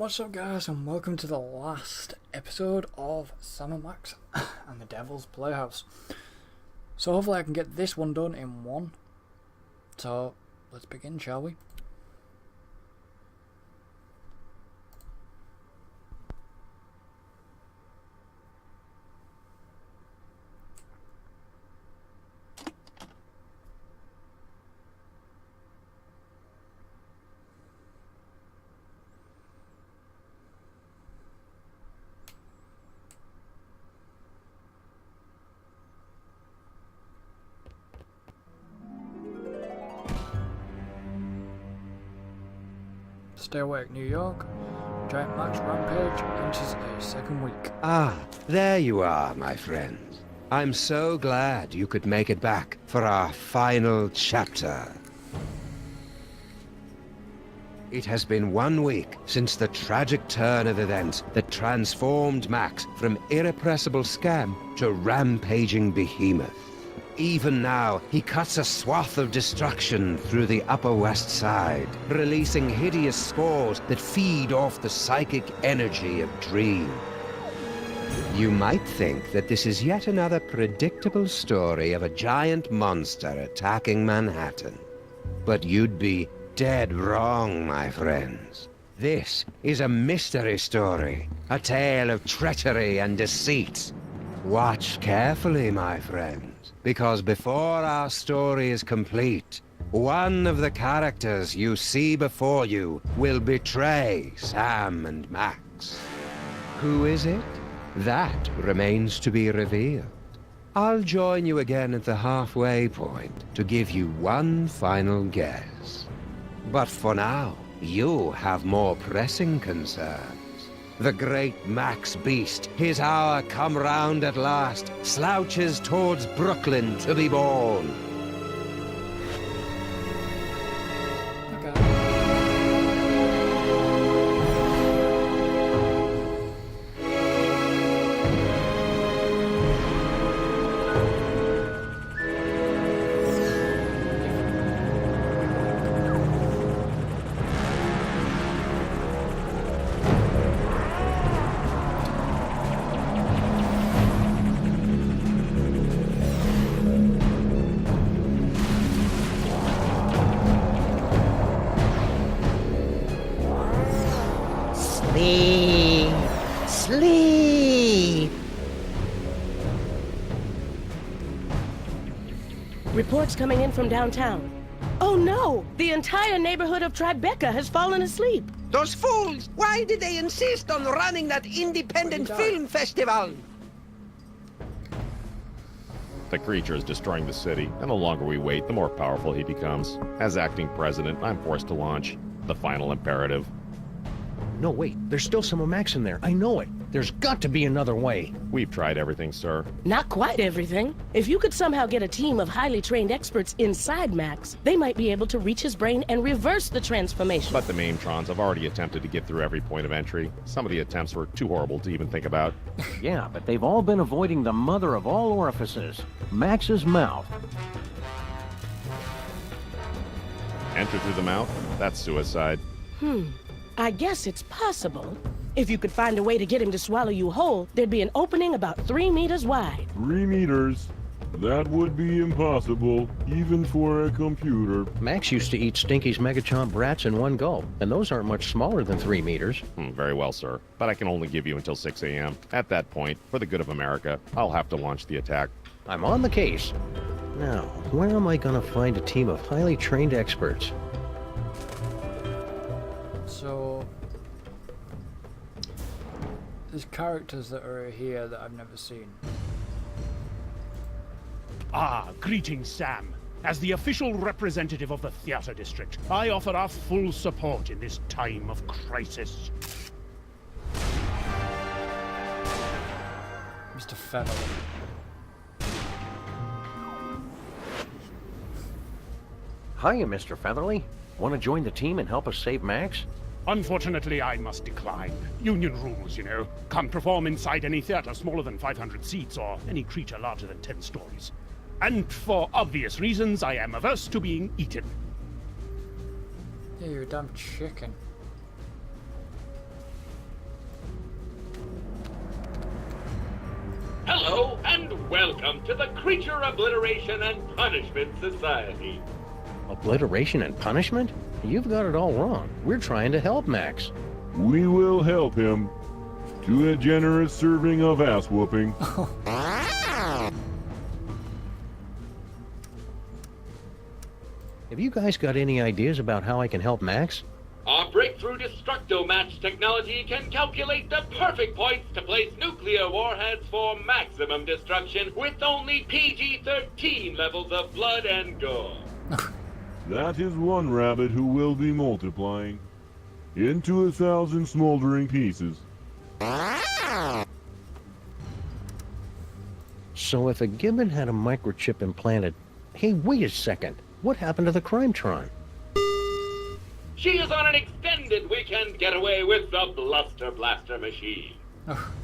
What's up guys, and welcome to the last episode of Sam and Max and the Devil's Playhouse. So hopefully I can get this one done in one. So let's begin, shall we? Stay awake, New York. Giant Max Rampage enters a second week. Ah, there you are, my friends. I'm so glad you could make it back for our final chapter. It has been 1 week since the tragic turn of events that transformed Max from irrepressible scam to rampaging behemoth. Even now, he cuts a swath of destruction through the Upper West Side, releasing hideous spores that feed off the psychic energy of Dream. You might think that this is yet another predictable story of a giant monster attacking Manhattan. But you'd be dead wrong, my friends. This is a mystery story, a tale of treachery and deceit. Watch carefully, my friends, because before our story is complete, one of the characters you see before you will betray Sam and Max. Who is it? That remains to be revealed. I'll join you again at the halfway point to give you one final guess. But for now, you have more pressing concerns. The great Max Beast, his hour come round at last, slouches towards Brooklyn to be born. Sleep! Reports coming in from downtown. Oh no! The entire neighborhood of Tribeca has fallen asleep. Those fools! Why did they insist on running that independent film festival? The creature is destroying the city, and the longer we wait, the more powerful he becomes. As acting president, I'm forced to launch the final imperative. No, wait. There's still some of Max in there. I know it. There's got to be another way. We've tried everything, sir. Not quite everything. If you could somehow get a team of highly trained experts inside Max, they might be able to reach his brain and reverse the transformation. But the Maintrons have already attempted to get through every point of entry. Some of the attempts were too horrible to even think about. Yeah, but they've all been avoiding the mother of all orifices, Max's mouth. Enter through the mouth? That's suicide. I guess it's possible. If you could find a way to get him to swallow you whole, there'd be an opening about 3 meters wide. 3 meters? That would be impossible, even for a computer. Max used to eat Stinky's Megachomp brats in one gulp, and those aren't much smaller than 3 meters. Very well, sir. But I can only give you until 6 a.m. At that point, for the good of America, I'll have to launch the attack. I'm on the case. Now, where am I gonna find a team of highly trained experts? So there's characters that are here that I've never seen. Greetings, Sam. As the official representative of the theater district, I offer our full support in this time of crisis. Mr. Featherly. Hiya, Mr. Featherly. Want to join the team and help us save Max? Unfortunately, I must decline. Union rules, you know. Can't perform inside any theater smaller than 500 seats or any creature larger than 10 stories. And for obvious reasons, I am averse to being eaten. Yeah, you're a damn chicken. Hello, and welcome to the Creature Obliteration and Punishment Society. Obliteration and punishment? You've got it all wrong. We're trying to help Max. We will help him to a generous serving of ass-whooping. Have you guys got any ideas about how I can help Max? Our breakthrough Destructo-Match technology can calculate the perfect points to place nuclear warheads for maximum destruction with only PG-13 levels of blood and gore. That is one rabbit who will be multiplying into 1,000 smoldering pieces. So if a gibbon had a microchip implanted... Hey, wait a second. What happened to the Crimetron? She is on an extended weekend getaway with the Bluster Blaster machine.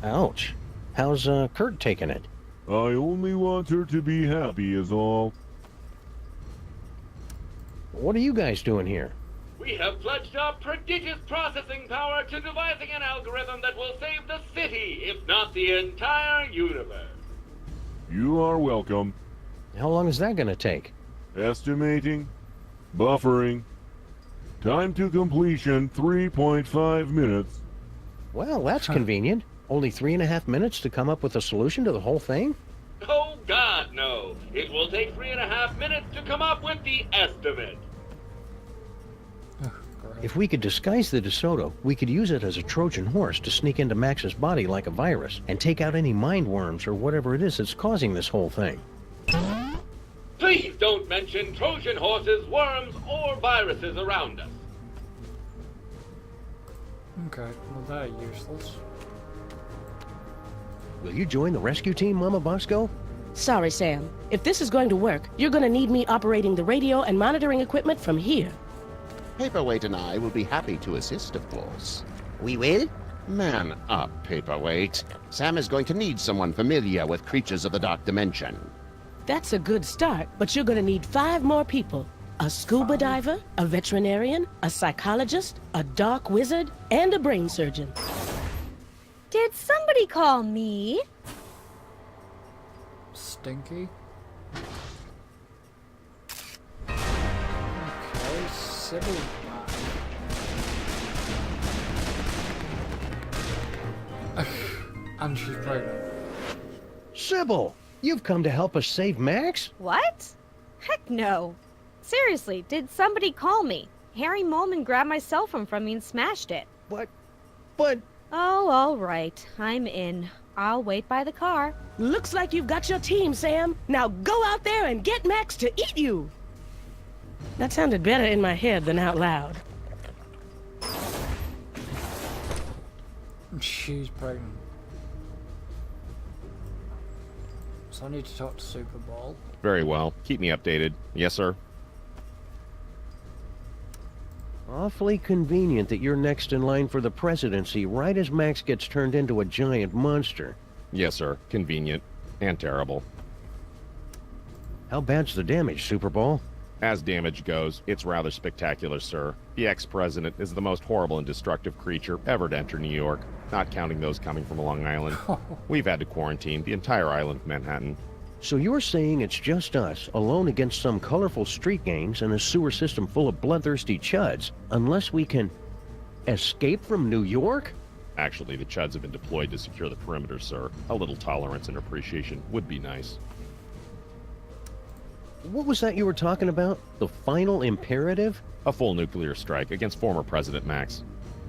Ouch. How's Kurt taking it? I only want her to be happy is all. What are you guys doing here? We have pledged our prodigious processing power to devising an algorithm that will save the city, if not the entire universe. You are welcome. How long is that gonna take? Estimating. Buffering. Time to completion 3.5 minutes. Well, that's convenient. Only 3.5 minutes to come up with a solution to the whole thing? Oh, God, no. It will take 3.5 minutes to come up with the estimate. If we could disguise the DeSoto, we could use it as a Trojan horse to sneak into Max's body like a virus and take out any mind worms or whatever it is that's causing this whole thing. Please don't mention Trojan horses, worms, or viruses around us. Okay, well they're useless. Will you join the rescue team, Mama Bosco? Sorry, Sam. If this is going to work, you're going to need me operating the radio and monitoring equipment from here. Paperweight and I will be happy to assist, of course. We will? Man up, Paperweight. Sam is going to need someone familiar with creatures of the Dark Dimension. That's a good start, but you're going to need 5 more people. A scuba diver, a veterinarian, a psychologist, a dark wizard, and a brain surgeon. Did somebody call me? Stinky. Okay, Sybil. And she's pregnant. Sybil! You've come to help us save Max? What? Heck no. Seriously, did somebody call me? Harry Molman grabbed my cell phone from me and smashed it. But... Oh, all right. I'm in. I'll wait by the car. Looks like you've got your team, Sam. Now go out there and get Max to eat you. That sounded better in my head than out loud. She's pregnant. So I need to talk to Super Bowl. Very well. Keep me updated. Yes, sir. Awfully convenient that you're next in line for the presidency right as Max gets turned into a giant monster. Yes, sir. Convenient. And terrible. How bad's the damage, Super Bowl? As damage goes, it's rather spectacular, sir. The ex-president is the most horrible and destructive creature ever to enter New York, not counting those coming from Long Island. We've had to quarantine the entire island of Manhattan. So you're saying it's just us, alone against some colorful street gangs and a sewer system full of bloodthirsty chuds, unless we can escape from New York? Actually, the chuds have been deployed to secure the perimeter, sir. A little tolerance and appreciation would be nice. What was that you were talking about? The final imperative? A full nuclear strike against former President Max.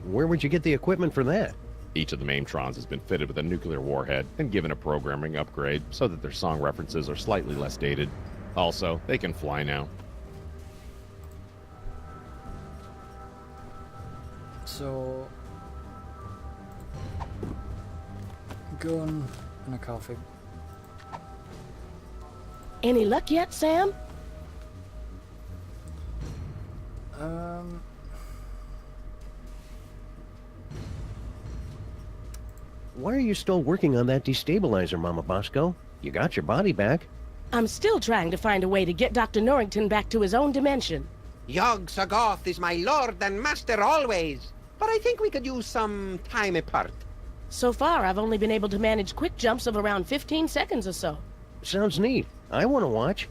Where would you get the equipment for that? Each of the Maintrons has been fitted with a nuclear warhead and given a programming upgrade so that their song references are slightly less dated. Also, they can fly now. So... gun and a coffee. Any luck yet, Sam? Why are you still working on that destabilizer, Mama Bosco? You got your body back. I'm still trying to find a way to get Dr. Norrington back to his own dimension. Yog Sagoth is my lord and master always, but I think we could use some time apart. So far, I've only been able to manage quick jumps of around 15 seconds or so. Sounds neat. I want to watch.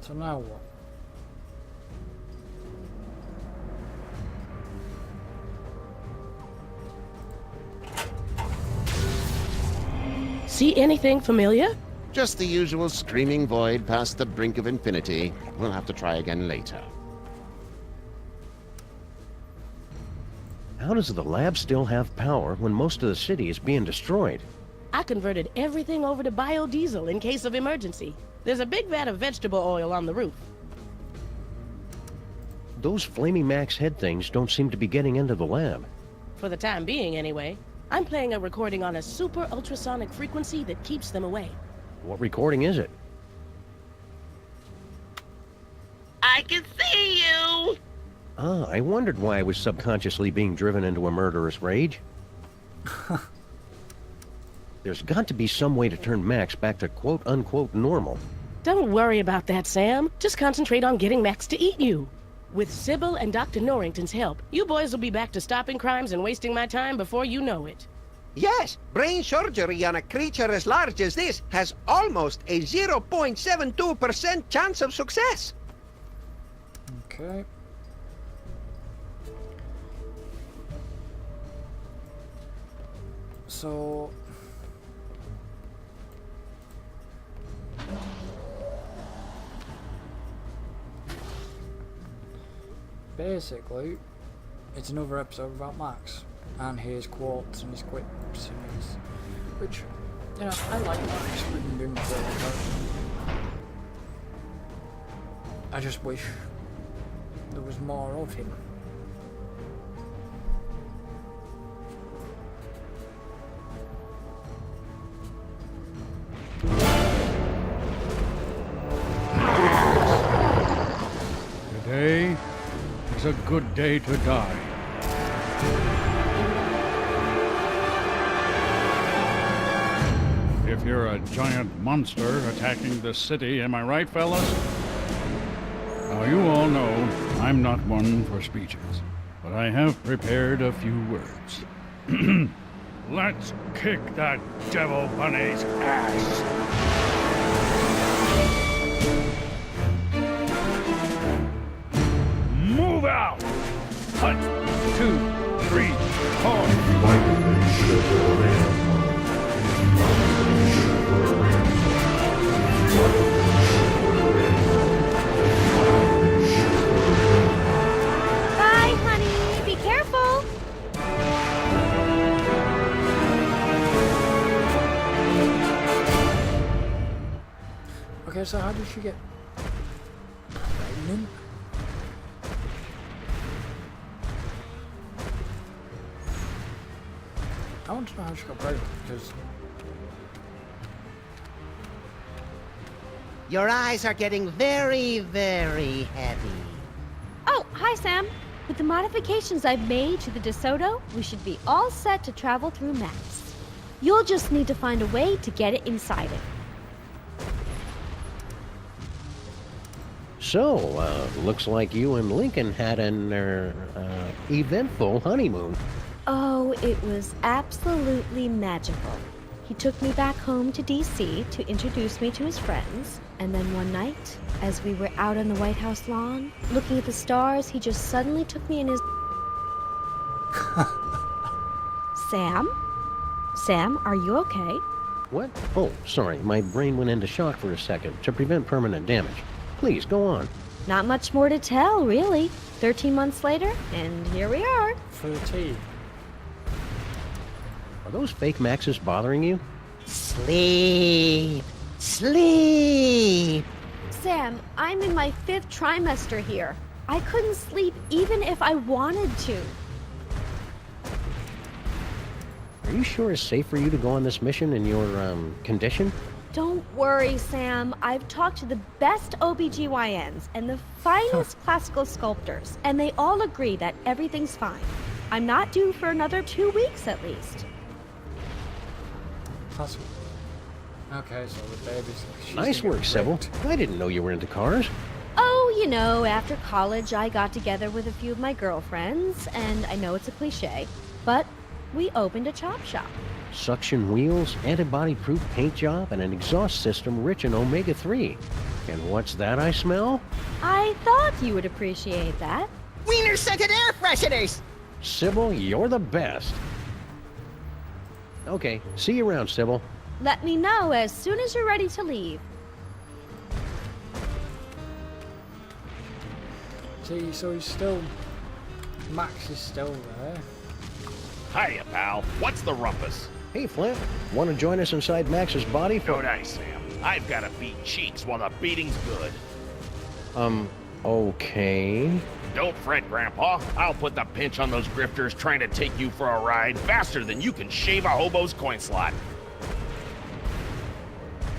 So now what? See anything familiar? Just the usual screaming void past the brink of infinity. We'll have to try again later. How does the lab still have power when most of the city is being destroyed? I converted everything over to biodiesel in case of emergency. There's a big vat of vegetable oil on the roof. Those Flaming Max head things don't seem to be getting into the lab. For the time being, anyway. I'm playing a recording on a super ultrasonic frequency that keeps them away. What recording is it? I can see you! Ah, I wondered why I was subconsciously being driven into a murderous rage. There's got to be some way to turn Max back to quote-unquote normal. Don't worry about that, Sam. Just concentrate on getting Max to eat you. With Sybil and Dr. Norrington's help, you boys will be back to stopping crimes and wasting my time before you know it. Yes, brain surgery on a creature as large as this has almost a 0.72% chance of success. Okay. So... basically, it's another episode about Max and his quotes and his quips and his... which, you know, I like Max. We can do my favorite character. I just wish there was more of him. Today is a good day to die. If you're a giant monster attacking the city, am I right, fellas? Now, you all know I'm not one for speeches, but I have prepared a few words. Let's kick that devil bunny's ass! Move out! 1, 2, 3, Bye, honey. Be careful. Okay, so how did she get pregnant? I want to know how she got pregnant, because... Your eyes are getting very, very heavy. Oh, hi, Sam. With the modifications I've made to the DeSoto, we should be all set to travel through Max. You'll just need to find a way to get it inside it. So, looks like you and Lincoln had an, eventful honeymoon. Oh, it was absolutely magical. He took me back home to D.C. to introduce me to his friends, and then one night, as we were out on the White House lawn, looking at the stars, he just suddenly took me in his... Sam? Sam, are you okay? What? Oh, sorry, my brain went into shock for a second to prevent permanent damage. Please, go on. Not much more to tell, really. 13 months later, and here we are. 13. Are those fake Maxes bothering you? Sleep! Sleep! Sam, I'm in my 5th trimester here. I couldn't sleep even if I wanted to. Are you sure it's safe for you to go on this mission in your, condition? Don't worry, Sam. I've talked to the best OBGYNs and the finest classical sculptors, and they all agree that everything's fine. I'm not due for another 2 weeks at least. Okay, so the baby's... Nice work, Sybil. I didn't know you were into cars. Oh, you know, after college I got together with a few of my girlfriends, and I know it's a cliche, but we opened a chop shop. Suction wheels, antibody-proof paint job, and an exhaust system rich in omega-3. And what's that I smell? I thought you would appreciate that. Wiener-scented air fresheners! Sybil, you're the best. Okay, see you around, Sybil. Let me know as soon as you're ready to leave. See, so he's still... Max is still there. Hiya, pal. What's the rumpus? Hey, Flint. Want to join us inside Max's body for... Don't I, Sam? I've got to beat cheeks while the beating's good. Okay. Don't fret, Grandpa. I'll put the pinch on those grifters trying to take you for a ride faster than you can shave a hobo's coin slot.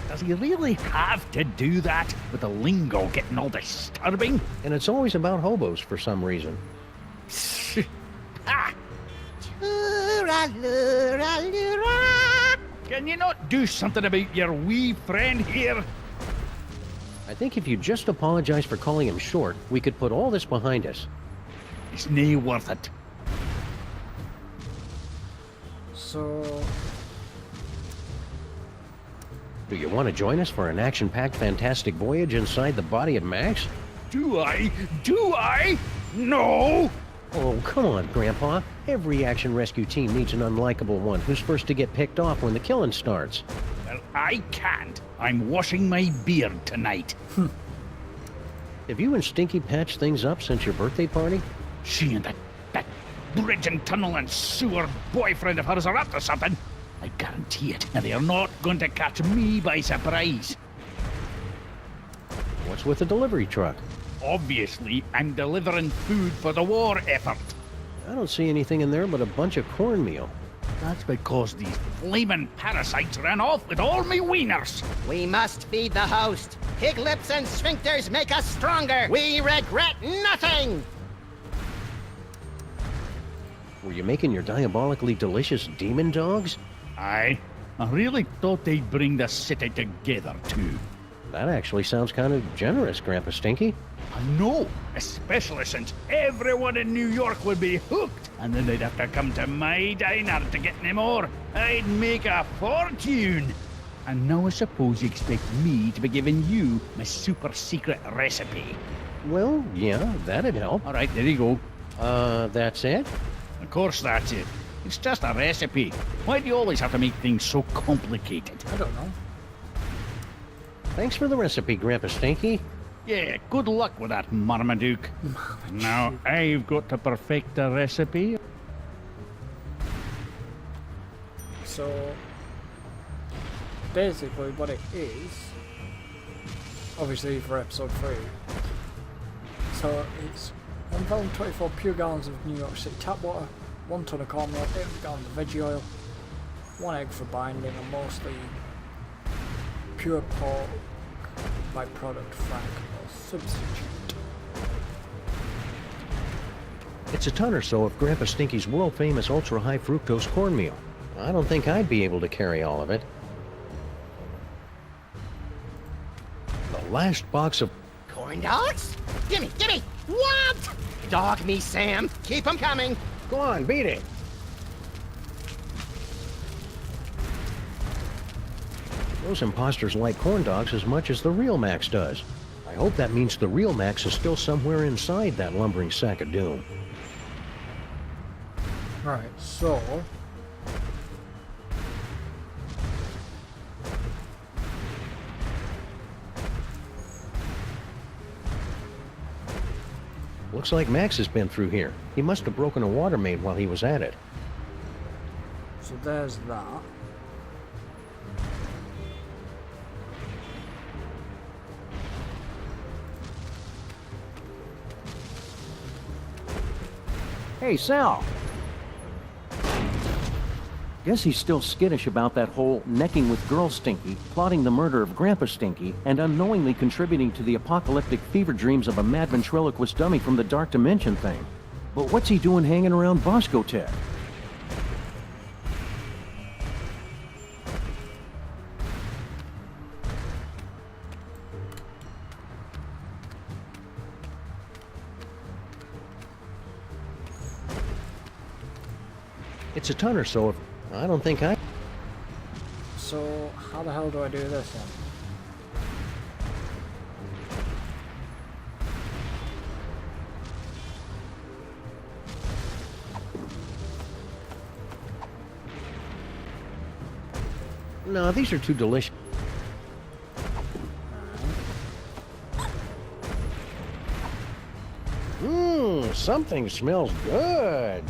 Does he really have to do that? With the lingo getting all disturbing? And it's always about hobos for some reason. Ah! Can you not do something about your wee friend here? I think if you just apologize for calling him short, we could put all this behind us. It's nae worth it. So... Do you want to join us for an action-packed fantastic voyage inside the body of Max? Do I? Do I? No! Oh, come on, Grandpa. Every action rescue team needs an unlikable one who's first to get picked off when the killing starts. Well, I can't. I'm washing my beard tonight. Have you and Stinky patched things up since your birthday party? She and that bridge and tunnel and sewer boyfriend of hers are up to something. I guarantee it, and they're not going to catch me by surprise. What's with the delivery truck? Obviously, I'm delivering food for the war effort. I don't see anything in there but a bunch of cornmeal. That's because these flaming parasites ran off with all me wieners. We must feed the host. Pig lips and sphincters make us stronger. We regret nothing! Were you making your diabolically delicious demon dogs? I really thought they'd bring the city together, too. That actually sounds kind of generous, Grandpa Stinky. I know, especially since everyone in New York would be hooked, and then they'd have to come to my diner to get any more. I'd make a fortune. And now I suppose you expect me to be giving you my super secret recipe. Well, yeah, that'd help. All right, there you go. That's it? Of course that's it. It's just a recipe. Why do you always have to make things so complicated? I don't know. Thanks for the recipe, Grandpa Stinky. Yeah, good luck with that, Marmaduke. Now, I've got to perfect the recipe. So, basically what it is, obviously for episode 3, so it's 1,024 pure gallons of New York City tap water, 1 ton of cornmeal, 800 gallons of veggie oil, 1 egg for binding, and mostly pure pork byproduct frank or substitute. It's a ton or so of Grandpa Stinky's world-famous ultra-high fructose cornmeal. I don't think I'd be able to carry all of it. The last box of... Corn dogs? Gimme, gimme! What? Dog me, Sam. Keep 'em coming. Go on, beat it. Those imposters like corn dogs as much as the real Max does. I hope that means the real Max is still somewhere inside that lumbering sack of doom. Right, so... Looks like Max has been through here. He must have broken a water main while he was at it. So there's that. Hey, Sal. Guess he's still skittish about that whole necking with Girl Stinky, plotting the murder of Grandpa Stinky, and unknowingly contributing to the apocalyptic fever dreams of a mad ventriloquist dummy from the Dark Dimension thing. But what's he doing hanging around Bosco Tech? It's a ton or so. I don't think I... So, how the hell do I do this then? No, these are too delicious. Mmm, something smells good.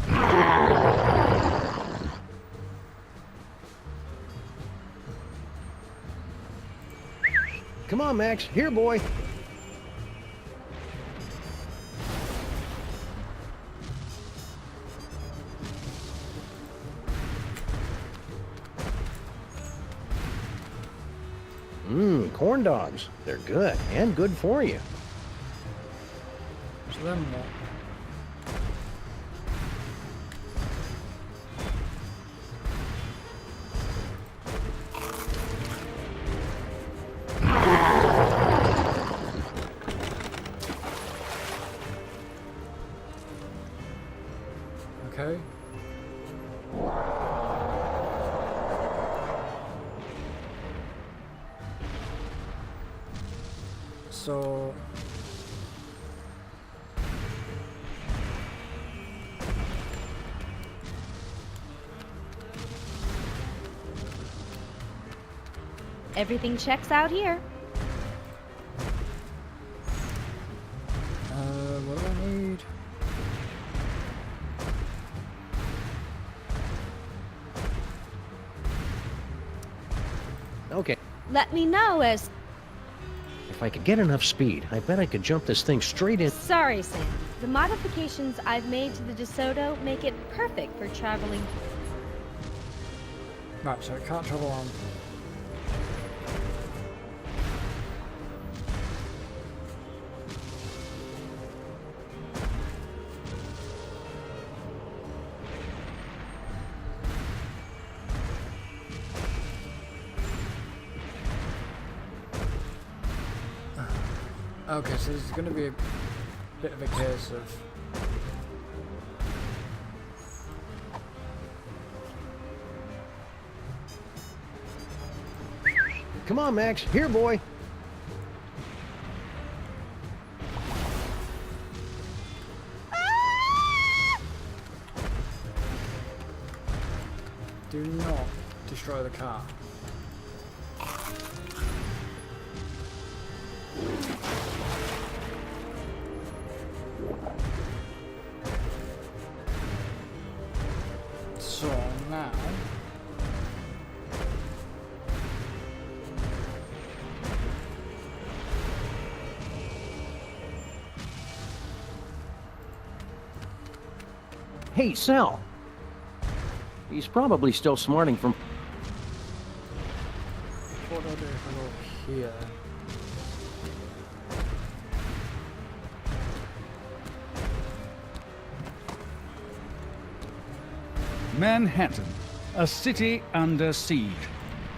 Come on, Max. Here, boy. Mmm, corn dogs. They're good and good for you. So then what? Okay. So Everything checks out here. what do I need? Okay. Let me know as... If I could get enough speed, I bet I could jump this thing straight in. Sorry, Sam. The modifications I've made to the DeSoto make it perfect for traveling. Right, so it can't travel on. Okay, so this is going to be a bit of a case of... Come on, Max. Here, boy. Do not destroy the car. So now Hey, Sal. He's probably still smarting from... what do I do if I go here? Manhattan, a city under siege.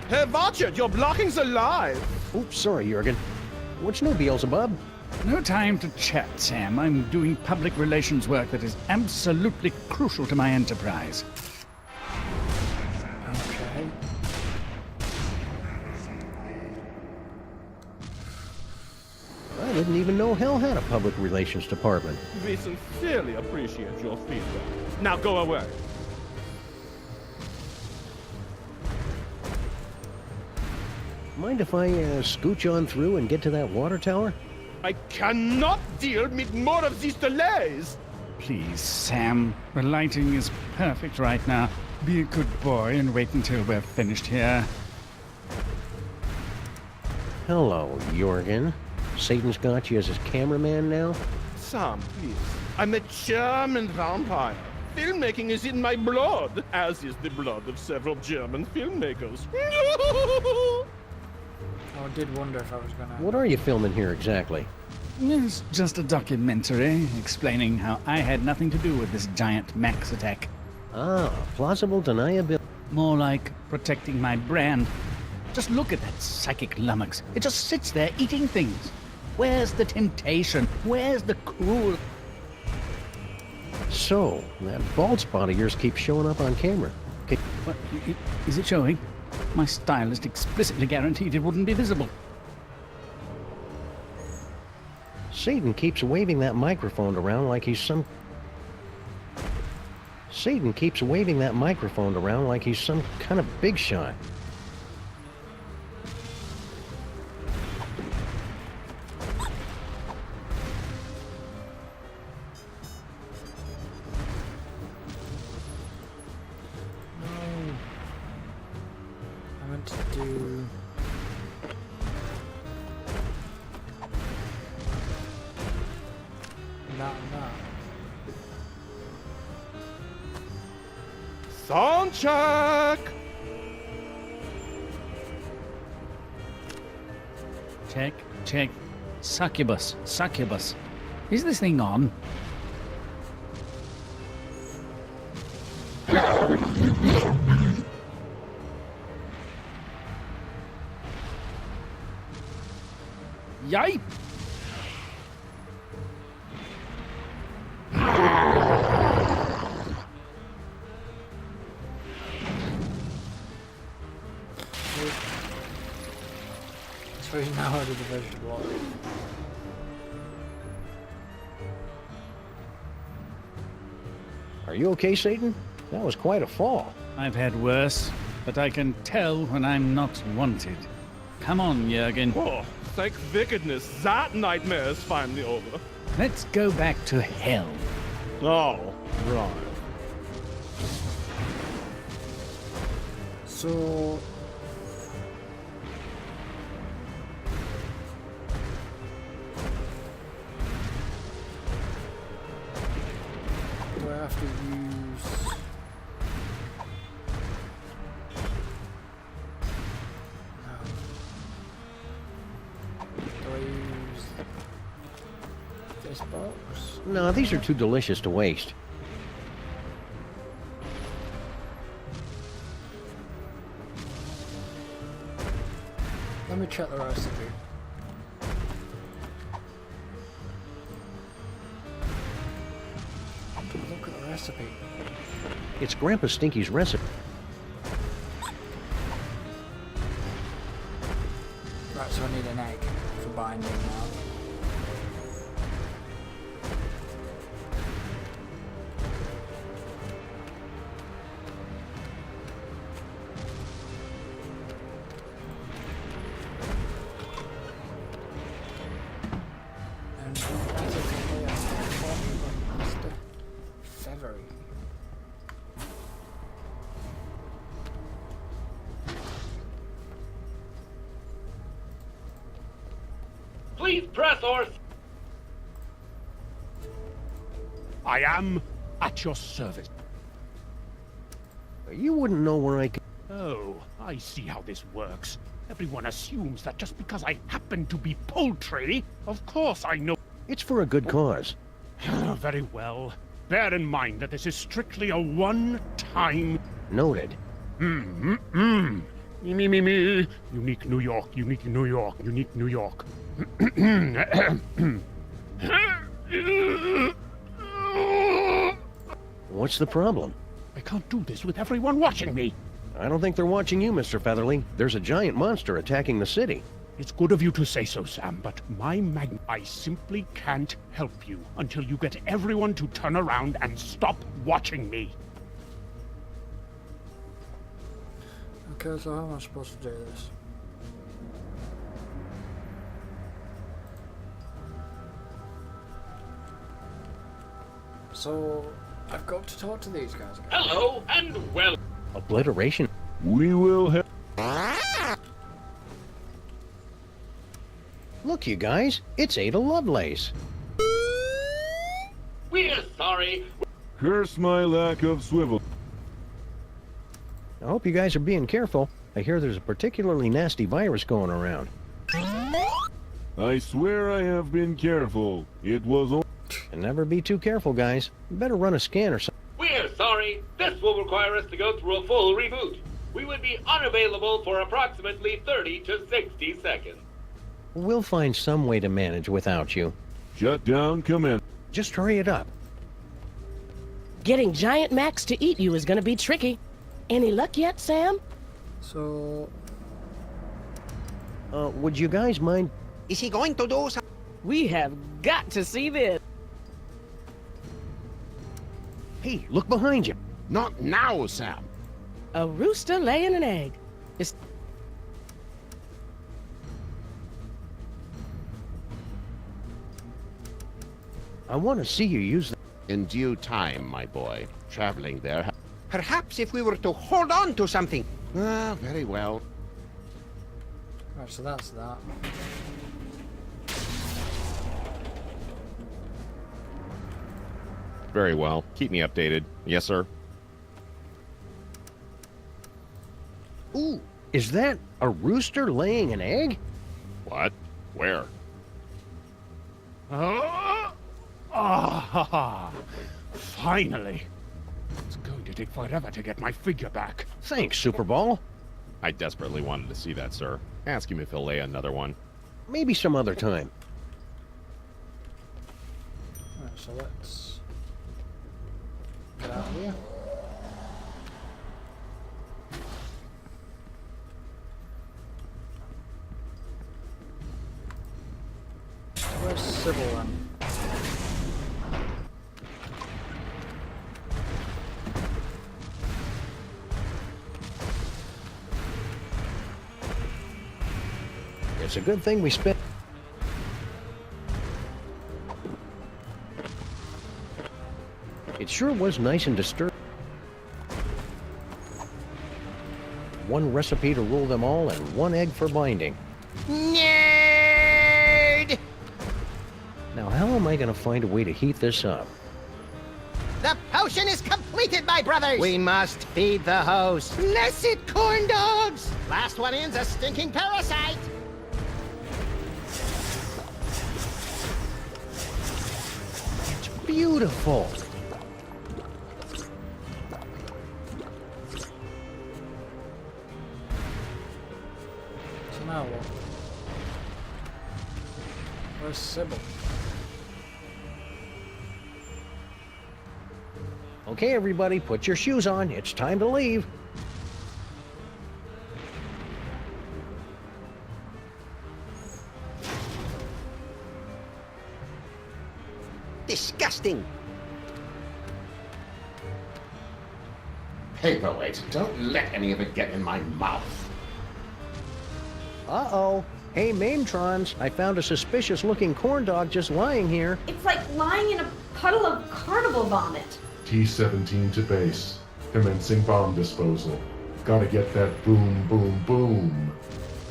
Herr Watchert, you're blocking the live! Oops, sorry, Jurgen. What's new, Beelzebub? No time to chat, Sam. I'm doing public relations work that is absolutely crucial to my enterprise. Okay. I didn't even know hell had a public relations department. We sincerely appreciate your feedback. Now go away. Mind if I scooch on through and get to that water tower? I cannot deal with more of these delays! Please, Sam. The lighting is perfect right now. Be a good boy and wait until we're finished here. Hello, Jurgen. Satan's got you as his cameraman now? Sam, please. I'm a German vampire. Filmmaking is in my blood, as is the blood of several German filmmakers. I did wonder if I was gonna... What are you filming here exactly? It's just a documentary explaining how I had nothing to do with this giant Max attack. Ah, plausible deniability. More like protecting my brand. Just look at that psychic lummox. It just sits there eating things. Where's the temptation? Where's the cool... So, that bald spot of yours keeps showing up on camera. Okay. What? Is it showing? My stylist explicitly guaranteed it wouldn't be visible. Satan keeps waving that microphone around like he's some... Satan keeps waving that microphone around like he's some kind of big shot. Do that and that. Sound check! Check, check. Succubus, succubus. Is this thing on? Yipe! So he's now out of the vegetable oil. Are you okay, Satan? That was quite a fall. I've had worse, but I can tell when I'm not wanted. Come on, Jurgen. Oh, thank wickedness, that nightmare is finally over. Let's go back to hell. Oh, right. So... do I have to use... this box? No, these are too delicious to waste. Let me check the recipe. Look at the recipe. It's Grandpa Stinky's recipe. Right, so I need an egg for binding now. Please press or... I am at your service. You wouldn't know where I could... Oh, I see how this works. Everyone assumes that just because I happen to be poultry, of course I know... It's for a good cause. Very well. Bear in mind that this is strictly a one-time... Noted. Me. Unique New York, unique New York, unique New York. What's the problem? I can't do this with everyone watching me. I don't think they're watching you, Mr. Featherly. There's a giant monster attacking the city. It's good of you to say so, Sam, but I simply can't help you until you get everyone to turn around and stop watching me. Okay, so how am I supposed to do this? So, I've got to talk to these guys again. Hello and well. Obliteration? We will have... Look, you guys, it's Ada Lovelace. We're sorry. Curse my lack of swivel. I hope you guys are being careful. I hear there's a particularly nasty virus going around. I swear I have been careful. It was only... And never be too careful, guys. You better run a scan or something. We're sorry. This will require us to go through a full reboot. We would be unavailable for approximately 30 to 60 seconds. We'll find some way to manage without you. Shut down, command. Just hurry it up. Getting Giant Max to eat you is gonna be tricky. Any luck yet, Sam? So... would you guys mind? Is he going to do something? We have got to see this. Hey, look behind you. Not now, Sam. A rooster laying an egg. It's... I want to see you use that. In due time, my boy. Traveling there. Perhaps if we were to hold on to something. Ah, very well. Right, so that's that. Very well. Keep me updated. Yes, sir. Ooh, is that a rooster laying an egg? What? Where? Finally! It's going to take forever to get my figure back. Thanks, Super Ball. I desperately wanted to see that, sir. Ask him if he'll lay another one. Maybe some other time. Right, so let's get out of here. Where's Sybil then? It's a good thing we spent. It sure was nice and disturbing. One recipe to rule them all and one egg for binding. Nerd! Now, how am I going to find a way to heat this up? The potion is completed, my brothers! We must feed the host. Blessed corn dogs! Last one in's a stinking parasite! It's beautiful. So now what? Where's Sybil? Okay, everybody, put your shoes on. It's time to leave. Disgusting! Paperweight, don't let any of it get in my mouth. Uh-oh. Hey, Mametrons, I found a suspicious-looking corn dog just lying here. It's like lying in a puddle of carnival vomit. T-17 to base. Commencing bomb disposal. Gotta get that boom, boom, boom.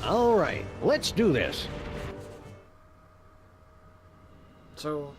All right, let's do this. So...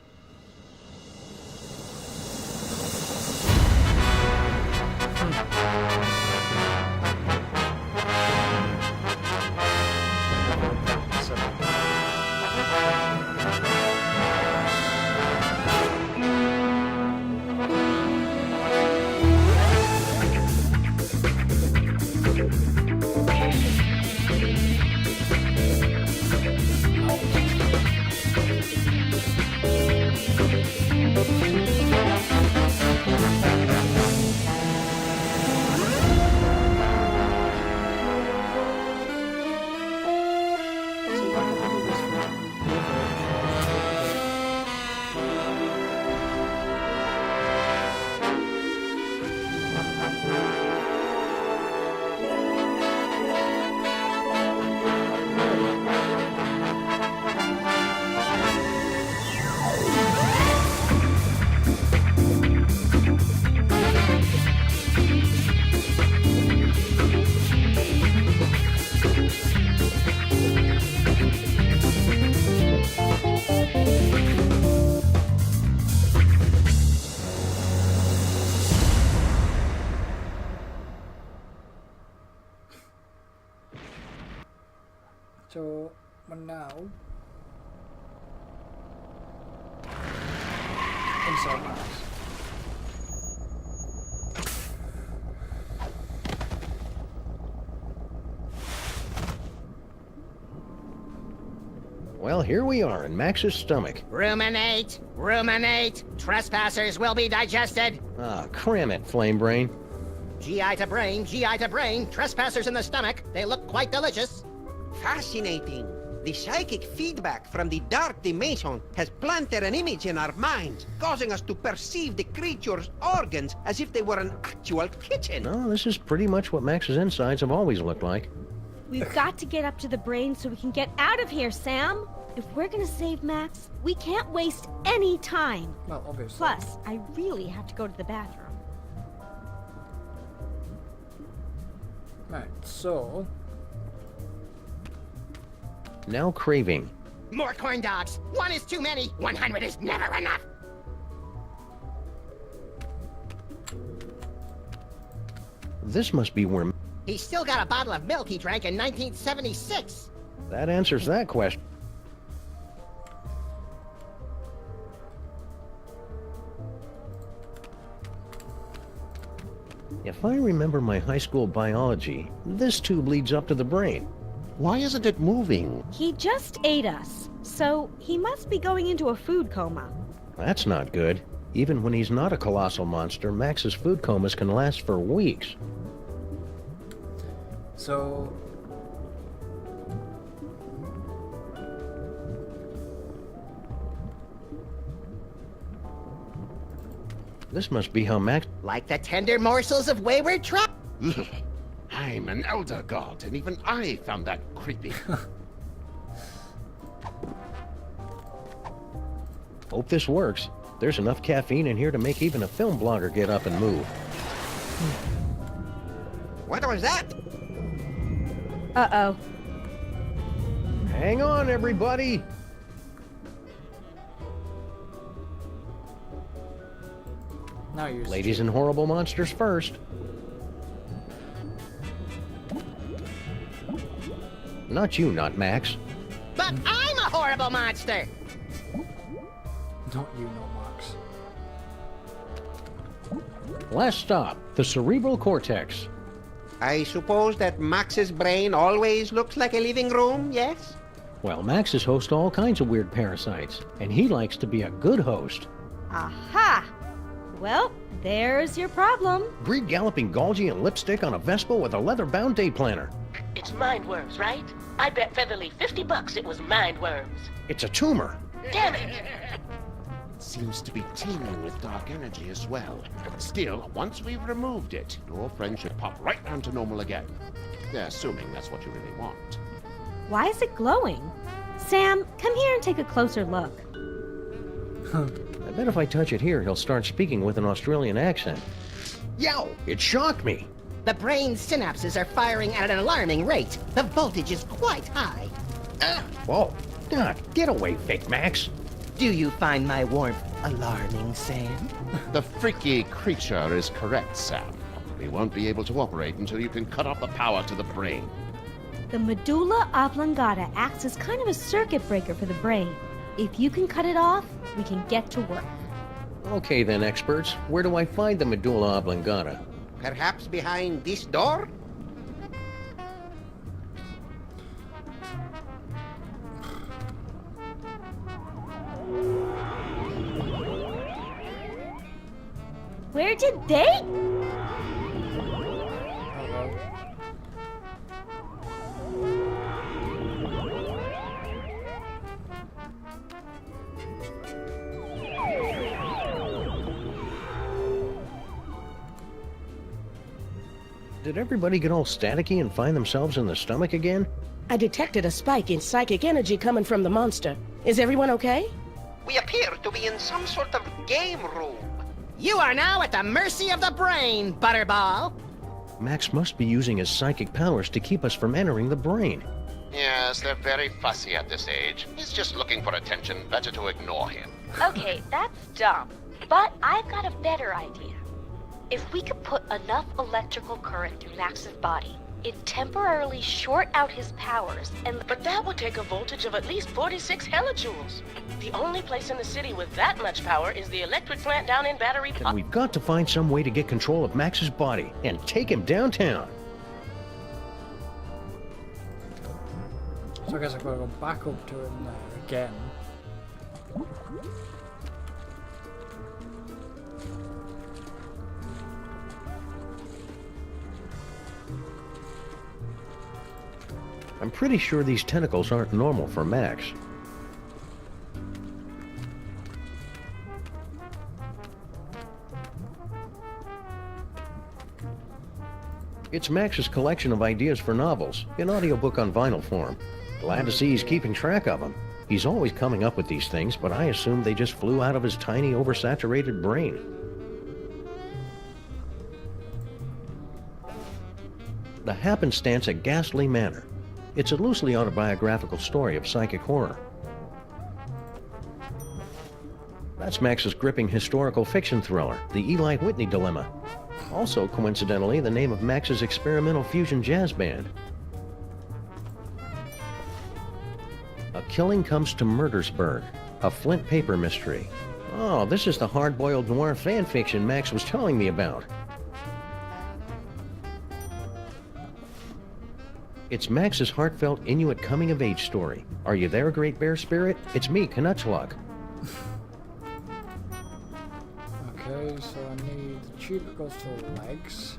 So, we're now inside Mars. Well, here we are in Max's stomach. Ruminate, ruminate. Trespassers will be digested. Ah, cram it, Flame Brain. GI to brain, GI to brain. Trespassers in the stomach. They look quite delicious. Fascinating. The psychic feedback from the dark dimension has planted an image in our minds, causing us to perceive the creature's organs as if they were an actual kitchen. No, this is pretty much what Max's insides have always looked like. We've got to get up to the brain so we can get out of here, Sam. If we're gonna save Max, we can't waste any time. Well, obviously. Plus, I really have to go to the bathroom. Right, so... Now craving. More corn dogs. One is too many. 100 is never enough. This must be where... He's still got a bottle of milk he drank in 1976. That answers that question. If I remember my high school biology, this tube leads up to the brain. Why isn't it moving? He just ate us, so he must be going into a food coma. That's not good. Even when he's not a colossal monster, Max's food comas can last for weeks. So... This must be how Max... Like the tender morsels of wayward trout. I'm an elder god, and even I found that creepy. Hope this works. There's enough caffeine in here to make even a film blogger get up and move. What was that? Uh-oh. Hang on, everybody! Now you're... Ladies and horrible monsters first. Not you, not Max. But I'm a horrible monster. Not you, not Max. Last stop, the cerebral cortex. I suppose that Max's brain always looks like a living room, yes? Well, Maxes host all kinds of weird parasites, and he likes to be a good host. Aha! Well, there's your problem. Breed galloping Golgi and lipstick on a Vespa with a leather-bound day planner. It's mind worms, right? I bet Featherly $50 it was mind worms. It's a tumor. Damn it! It seems to be teeming with dark energy as well. Still, once we've removed it, your friend should pop right down to normal again. Assuming that's what you really want. Why is it glowing? Sam, come here and take a closer look. I bet if I touch it here, he'll start speaking with an Australian accent. Yow! It shocked me! The brain synapses are firing at an alarming rate. The voltage is quite high. Whoa! God, get away, fake Max! Do you find my warmth alarming, Sam? The freaky creature is correct, Sam. We won't be able to operate until you can cut off the power to the brain. The medulla oblongata acts as kind of a circuit breaker for the brain. If you can cut it off, we can get to work. Okay then, experts. Where do I find the medulla oblongata? Perhaps behind this door? Where did they? Did everybody get all staticky and find themselves in the stomach again? I detected a spike in psychic energy coming from the monster. Is everyone okay? We appear to be in some sort of game room. You are now at the mercy of the brain, Butterball. Max must be using his psychic powers to keep us from entering the brain. Yes, they're very fussy at this age. He's just looking for attention. Better to ignore him. Okay, that's dumb. But I've got a better idea. If we could put enough electrical current through Max's body, it'd temporarily short out his powers and... But that would take a voltage of at least 46 hellijoules. The only place in the city with that much power is the electric plant down in Battery Then we've got to find some way to get control of Max's body and take him downtown. So I guess I've got to go back up to him there again. I'm pretty sure these tentacles aren't normal for Max. It's Max's collection of ideas for novels, in audiobook on vinyl form. Glad to see he's keeping track of them. He's always coming up with these things, but I assume they just flew out of his tiny, oversaturated brain. The Happenstance at Ghastly Manor. It's a loosely autobiographical story of psychic horror. That's Max's gripping historical fiction thriller, The Eli Whitney Dilemma. Also, coincidentally, the name of Max's experimental fusion jazz band. A Killing Comes to Murdersburg, a Flint paper mystery. Oh, this is the hard-boiled noir fan fiction Max was telling me about. It's Max's heartfelt Inuit coming-of-age story. Are you there, Great Bear Spirit? It's me, Canucklug. Okay, so I need the tube that goes to the legs.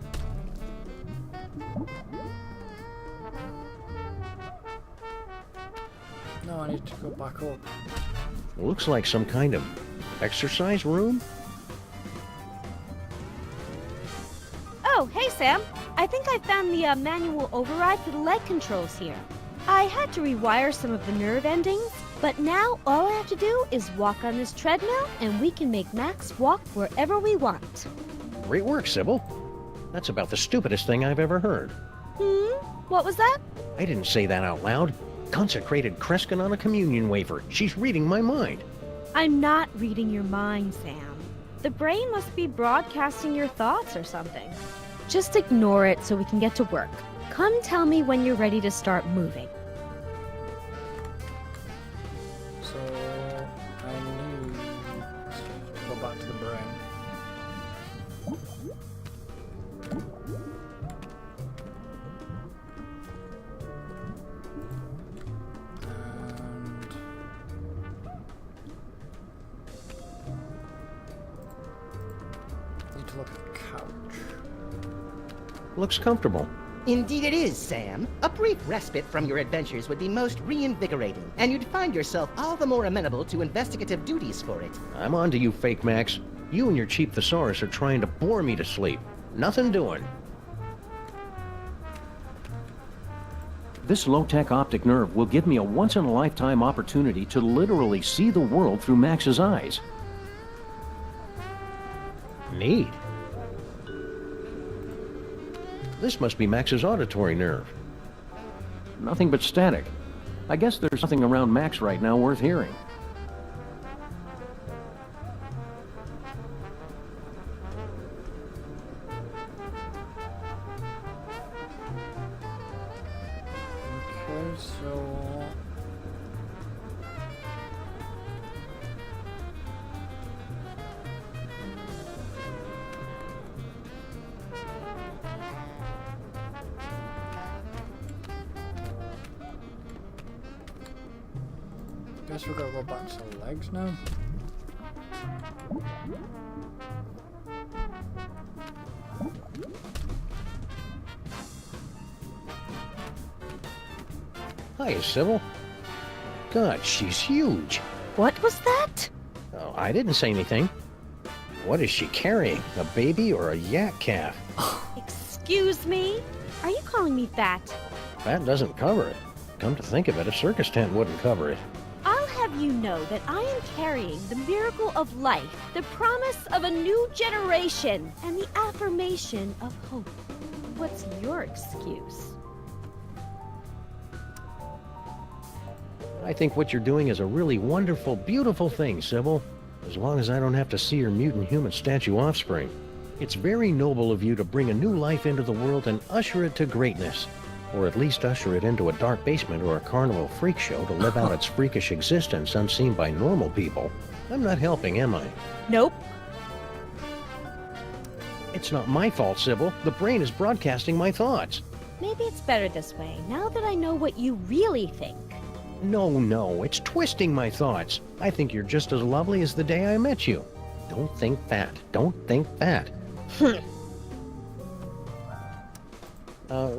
No, I need to go back up. Looks like some kind of exercise room? Oh, hey Sam. I think I found the manual override for the leg controls here. I had to rewire some of the nerve endings, but now all I have to do is walk on this treadmill and we can make Max walk wherever we want. Great work, Sybil. That's about the stupidest thing I've ever heard. What was that? I didn't say that out loud. Consecrated Kreskin on a communion wafer. She's reading my mind. I'm not reading your mind, Sam. The brain must be broadcasting your thoughts or something. Just ignore it so we can get to work. Come tell me when you're ready to start moving. So I need to go back to the brain. And need to look at the couch. Looks comfortable. Indeed it is, Sam. A brief respite from your adventures would be most reinvigorating, and you'd find yourself all the more amenable to investigative duties for it. I'm on to you, Fake Max. You and your cheap thesaurus are trying to bore me to sleep. Nothing doing. This low-tech optic nerve will give me a once-in-a-lifetime opportunity to literally see the world through Max's eyes. Neat. This must be Max's auditory nerve. Nothing but static. I guess there's something around Max right now worth hearing. Okay, so guess we're gonna go back to the legs now. Hi, Sybil. God, she's huge. What was that? Oh, I didn't say anything. What is she carrying? A baby or a yak calf? Excuse me? Are you calling me fat? That doesn't cover it. Come to think of it, a circus tent wouldn't cover it. I'll have you know that I am carrying the miracle of life, the promise of a new generation, and the affirmation of hope. What's your excuse? I think what you're doing is a really wonderful, beautiful thing, Sybil. As long as I don't have to see your mutant human statue offspring. It's very noble of you to bring a new life into the world and usher it to greatness. Or at least usher it into a dark basement or a carnival freak show to live out its freakish existence unseen by normal people. I'm not helping, am I? Nope. It's not my fault, Sybil. The brain is broadcasting my thoughts. Maybe it's better this way, now that I know what you really think. No, it's twisting my thoughts. I think you're just as lovely as the day I met you. Don't think that. Don't think that.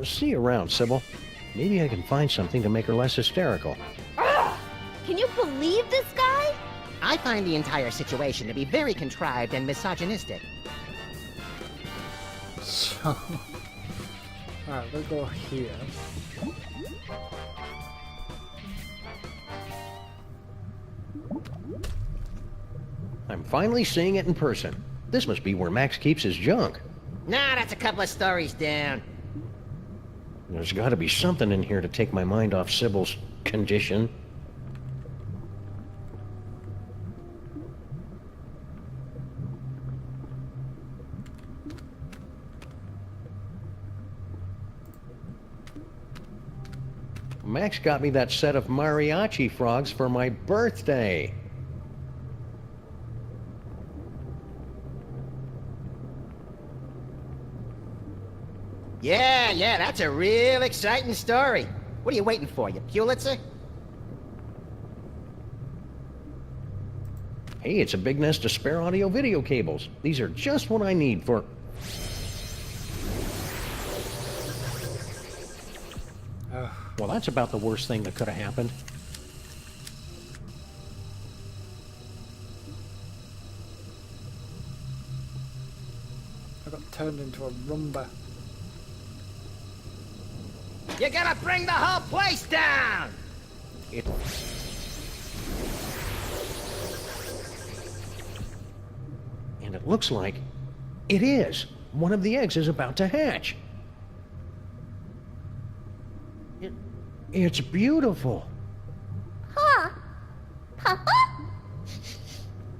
See you around, Sybil. Maybe I can find something to make her less hysterical. Can you believe this guy? I find the entire situation to be very contrived and misogynistic. So... Alright, we'll go here. I'm finally seeing it in person. This must be where Max keeps his junk. Nah, that's a couple of stories down. There's got to be something in here to take my mind off Sybil's condition. Max got me that set of mariachi frogs for my birthday. Yeah, that's a real exciting story. What are you waiting for, you Pulitzer? Hey, it's a big nest of spare audio-video cables. These are just what I need for... Well, that's about the worst thing that could have happened. I got turned into a rumba. You gotta bring the whole place down! And it looks like it is. One of the eggs is about to hatch. It's beautiful. Huh? Papa?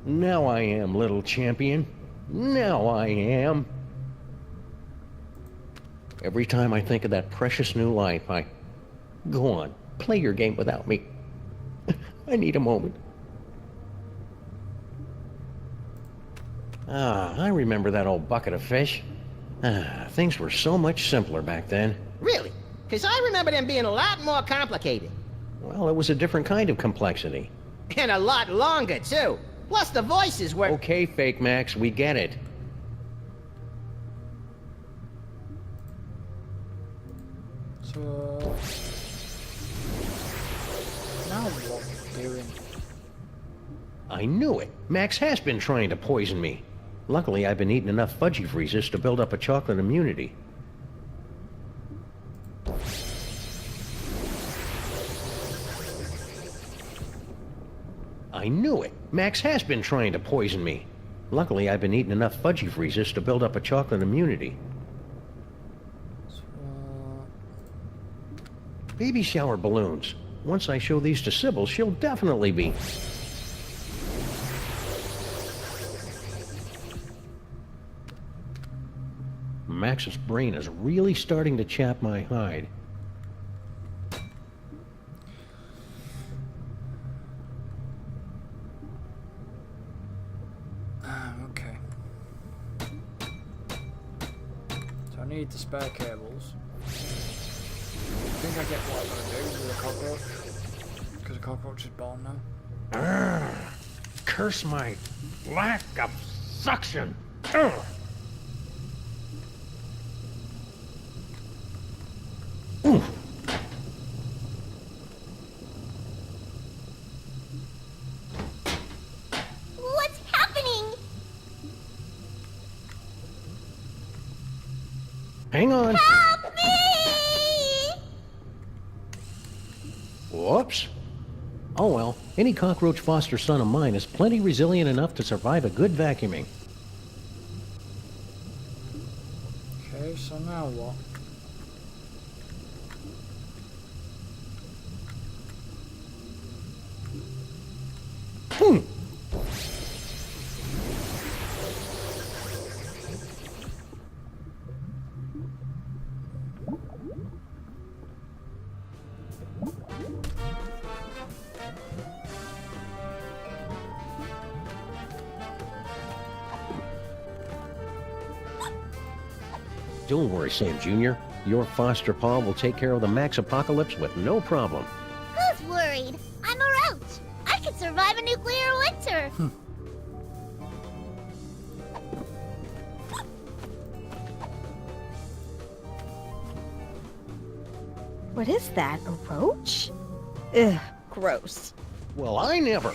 Now I am, little champion. Now I am. Every time I think of that precious new life, I... Go on, play your game without me. I need a moment. I remember that old bucket of fish. Things were so much simpler back then. Really? Because I remember them being a lot more complicated. Well, it was a different kind of complexity. And a lot longer, too. Plus the voices were... Okay, Fake Max, we get it. So... Now what are we doing? I knew it. Max has been trying to poison me. Luckily, I've been eating enough fudgy freezes to build up a chocolate immunity. I knew it. Max has been trying to poison me. Luckily, I've been eating enough fudgy freezes to build up a chocolate immunity. Baby shower balloons. Once I show these to Sybil, she'll definitely be... Max's brain is really starting to chap my hide. Okay. So I need the spare cables. I think I get what I'm gonna do with a cockroach. Because a cockroach is born now. Curse my lack of suction. What's happening? Hang on. Help me! Whoops. Oh well, any cockroach foster son of mine is plenty resilient enough to survive a good vacuuming. Okay, so now what? Don't worry, Sam Jr. Your foster paw will take care of the Max apocalypse with no problem. Who's worried? worried. I'm a roach. I can survive a nuclear winter. What is that, a roach? Ugh, gross. Well, I never.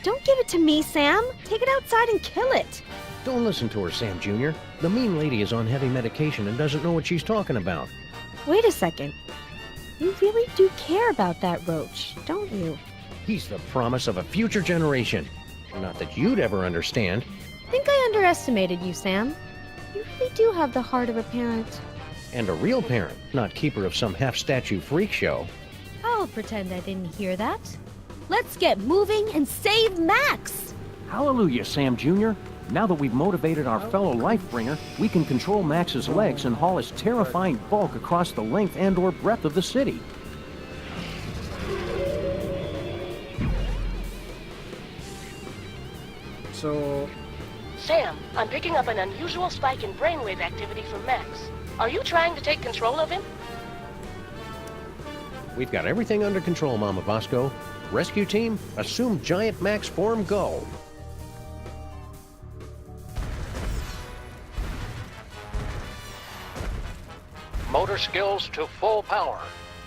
Don't give it to me, Sam. Take it outside and kill it. Don't listen to her, Sam Jr. The mean lady is on heavy medication and doesn't know what she's talking about. Wait a second. You really do care about that roach, don't you? He's the promise of a future generation. Not that you'd ever understand. I think I underestimated you, Sam. You really do have the heart of a parent. And a real parent, not keeper of some half-statue freak show. I'll pretend I didn't hear that. Let's get moving and save Max! Hallelujah, Sam Jr. Now that we've motivated our fellow Lifebringer, we can control Max's legs and haul his terrifying bulk across the length and/or breadth of the city. So... Sam, I'm picking up an unusual spike in brainwave activity from Max. Are you trying to take control of him? We've got everything under control, Mama Bosco. Rescue team, assume Giant Max form go. Motor skills to full power.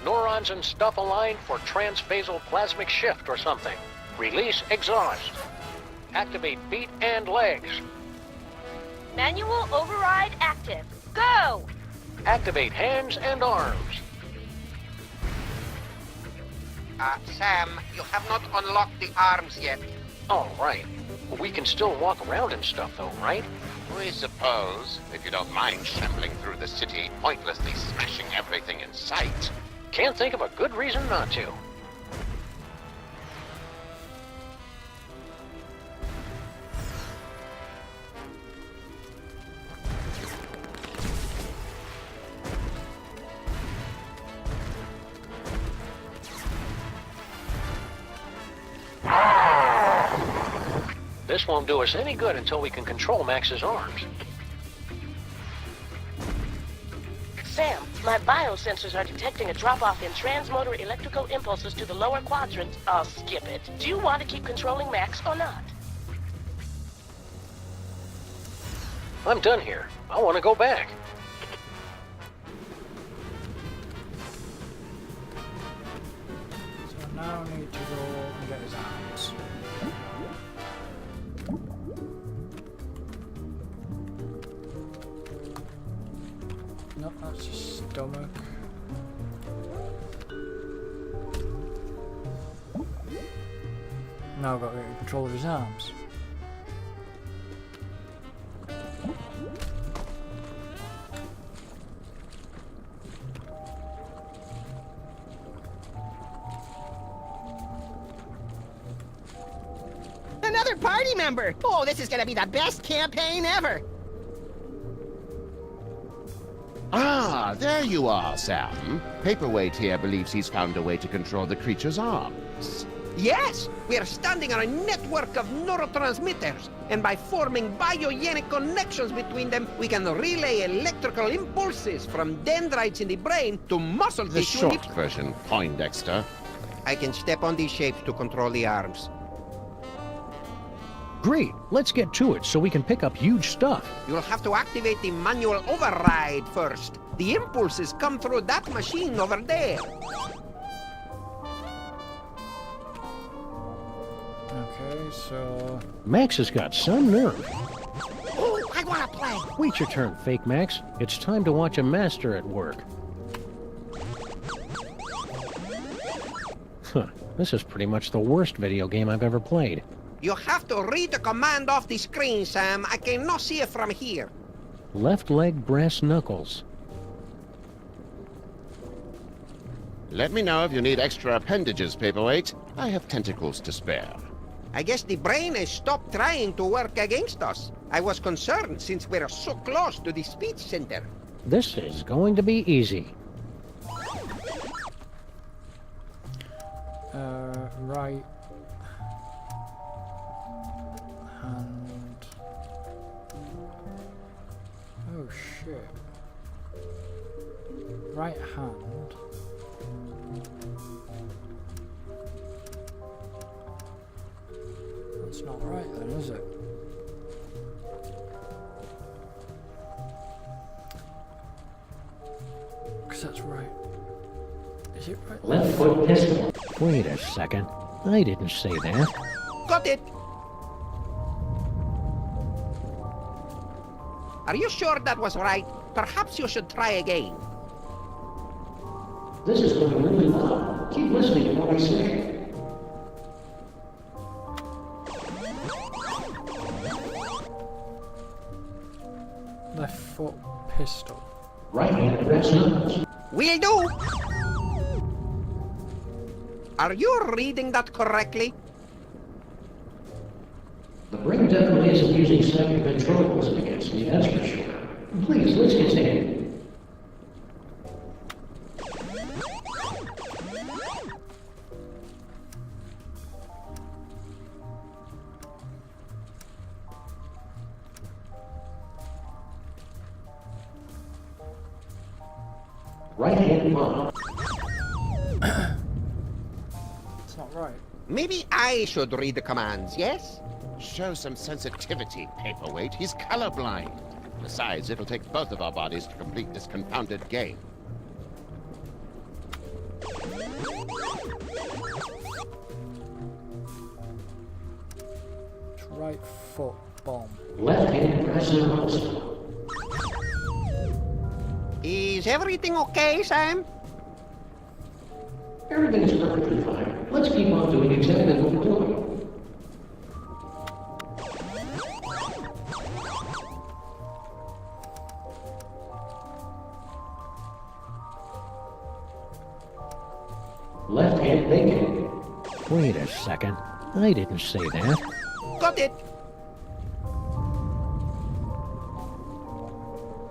Neurons and stuff aligned for transphasal plasmic shift or something. Release exhaust. Activate feet and legs. Manual override active. Go! Activate hands and arms. Sam, you have not unlocked the arms yet. Oh, right. We can still walk around and stuff, though, right? We suppose, if you don't mind shambling through the city, pointlessly smashing everything in sight. Can't think of a good reason not to. This won't do us any good until we can control Max's arms. Sam, my biosensors are detecting a drop-off in transmotor electrical impulses to the lower quadrant. I'll skip it. Do you want to keep controlling Max or not? I'm done here. I want to go back. So now I need to go and get his arms. Nope, that's his stomach. Now I've got to get control of his arms. Another party member! Oh, this is gonna be the best campaign ever! Ah, there you are, Sam. Paperweight here believes he's found a way to control the creature's arms. Yes, we are standing on a network of neurotransmitters, and by forming biogenic connections between them, we can relay electrical impulses from dendrites in the brain to muscle The tissue. short version, Poindexter. I can step on these shapes to control the arms. Great, let's get to it so we can pick up huge stuff. You'll have to activate the manual override first. The impulses come through that machine over there. Okay, so... Max has got some nerve. Oh, I wanna play! Wait your turn, Fake Max. It's time to watch a master at work. Huh, this is pretty much the worst video game I've ever played. You have to read the command off the screen, Sam. I cannot see it from here. Left leg brass knuckles. Let me know if you need extra appendages, Paperweight. I have tentacles to spare. I guess the brain has stopped trying to work against us. I was concerned since we're so close to the speech center. This is going to be easy. Right hand. Oh shit. Right hand. not right then, is it? Because that's right. Is it right? Left foot pistol. Wait a second. I didn't say that. Got it! Are you sure that was right? Perhaps you should try again. This is going really well. Keep listening to what I say. Left foot pistol. Right hand press numbers. Will do! Are you reading that correctly? The brain definitely isn't using psychic ventriloquism against me, that's for sure. Please, let's continue. Right hand palm. It's not right. Maybe I should read the commands, yes? Show some sensitivity, Paperweight. He's colorblind. Besides, it'll take both of our bodies to complete this confounded game. Right foot bomb. Left hand press numbers. Is everything okay, Sam? Everything's perfectly fine. Let's keep on doing exactly what we're doing. Left hand bacon. Wait a second. I didn't say that. Got it!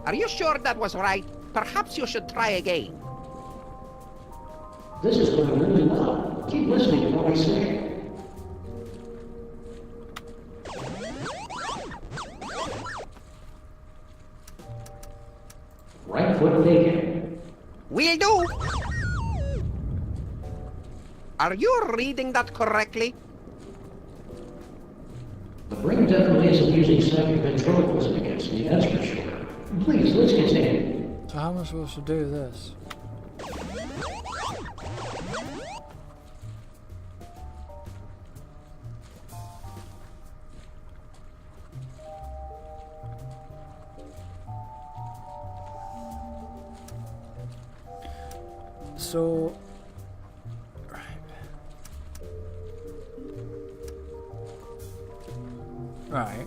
Are you sure that was right? Perhaps you should try again. This is going really well. Keep listening to what I say. Right foot bacon. Will do! Are you reading that correctly? The brain definitely isn't using psychic ventriloquism against me, that's for sure. Please, let's continue. So how am I supposed to do this? So... Right.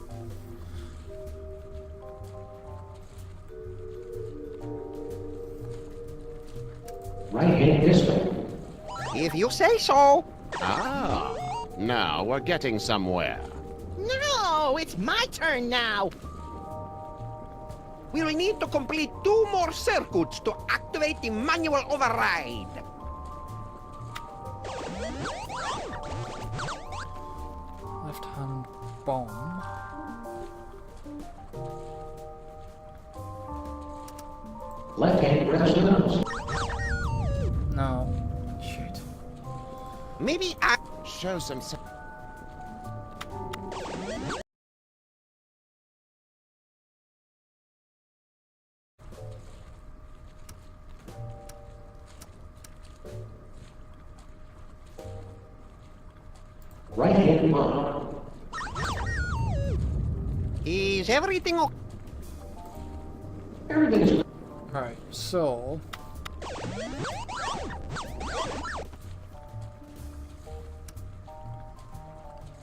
Right hand pistol. If you say so. Ah, now we're getting somewhere. No, it's my turn now. We'll need to complete 2 more circuits to activate the manual override. Left hand bomb. Left hand press numbers. No. Shit. Maybe I... Show some... Right hand palm. Is everything okay? Everything's... Right, so...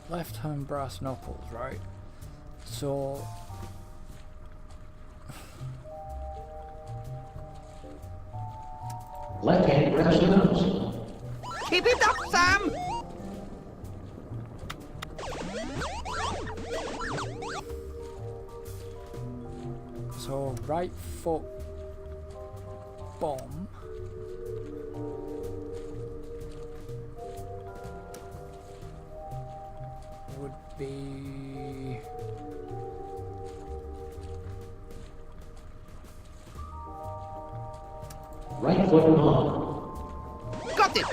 Left hand brass knuckles, right? So... Left hand press numbers. Keep it up, Sam! So, right foot bomb. Would be... Right foot palm. Got it!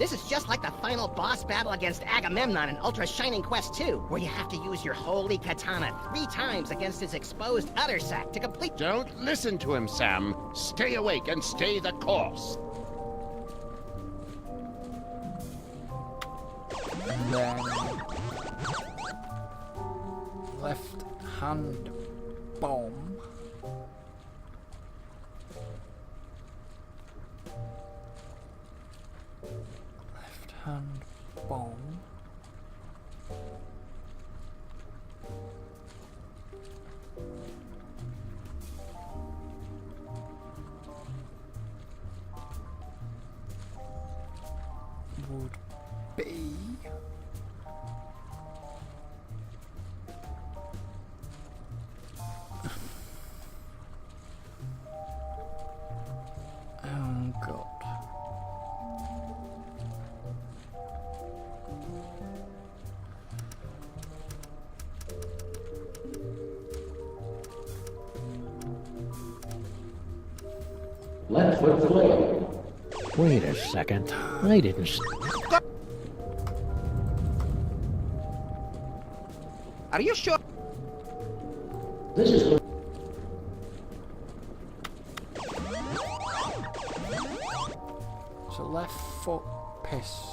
This is just like the final boss battle against Agamemnon in Ultra Shining Quest 2, where you have to use your holy katana 3 times against his exposed udder sac to complete— Don't listen to him, Sam. Stay awake and stay the course. And then left hand bomb. Left hand bomb. Would be oh god. Left foot flail. Wait a second. I didn't. Are you sure? This is. So left foot pistol.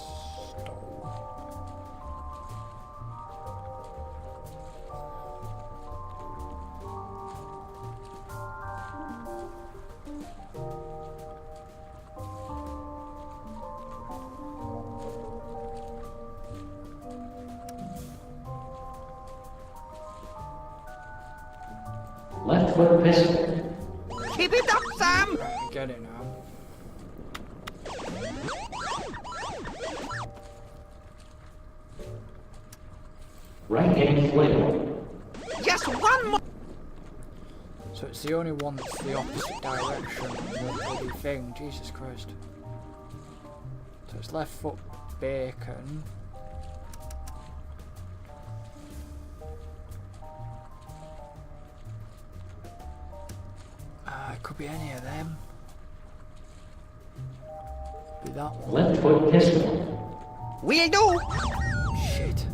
Left foot pistol. Keep it up, Sam! I get it now. Right hand flail. Just one more! So it's the only one that's the opposite direction of the bloody thing. Jesus Christ. So it's left foot bacon. It could be any of them. Be that one. Left foot pistol. Will do! Shit.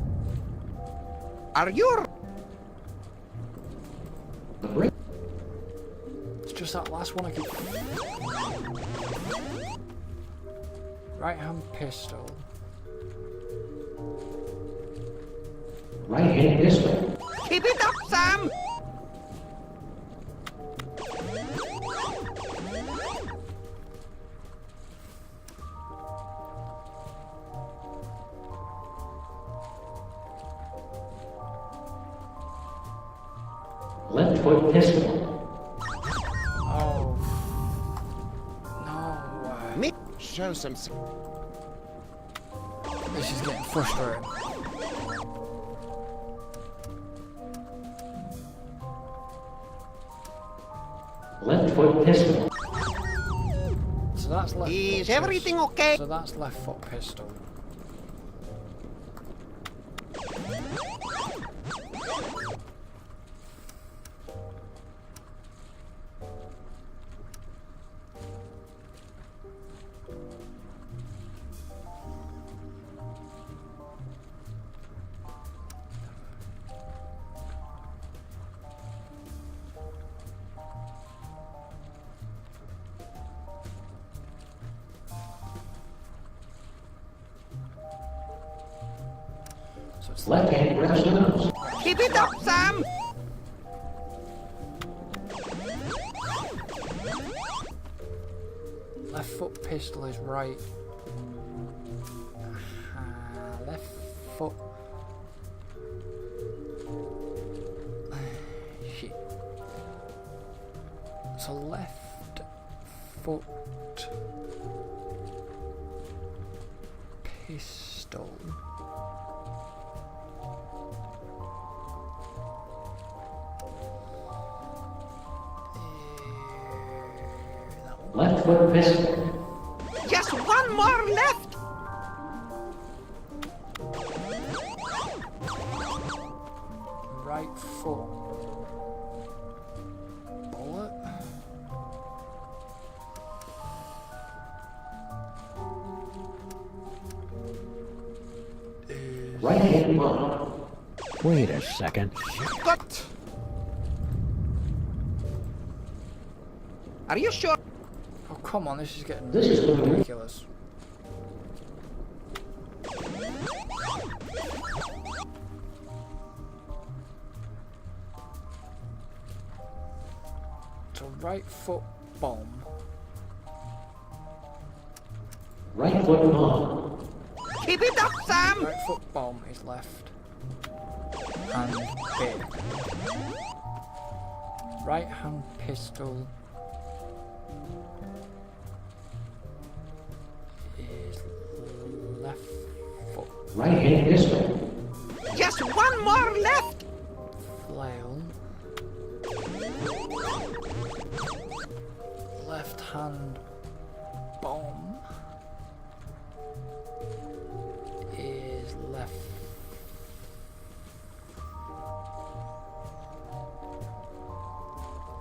Are you... It's just that last one I keep... Right hand pistol. Right hand pistol. Keep it up, Sam! Left foot pistol. Oh. No. Me? Show some... This is getting frustrating. Left foot pistol. So that's left Is foot everything pistol. okay? So that's left foot pistol. So it's Left hand grabs the nose. Keep it up, Sam! left foot pistol is right. Left foot. Shit. So left foot pistol. Left foot pistol. Just one more left! Right foot. Bullet. Right-hand bomb. Wait a second. What? Are you sure? Oh, come on, this is getting This is ridiculous. So right foot bomb. Right foot bomb. Keep it up, Sam! Right foot bomb is left hand big. Right hand pistol is left foot. Right hand pistol. Just one more left! Flail. Left hand bomb is left.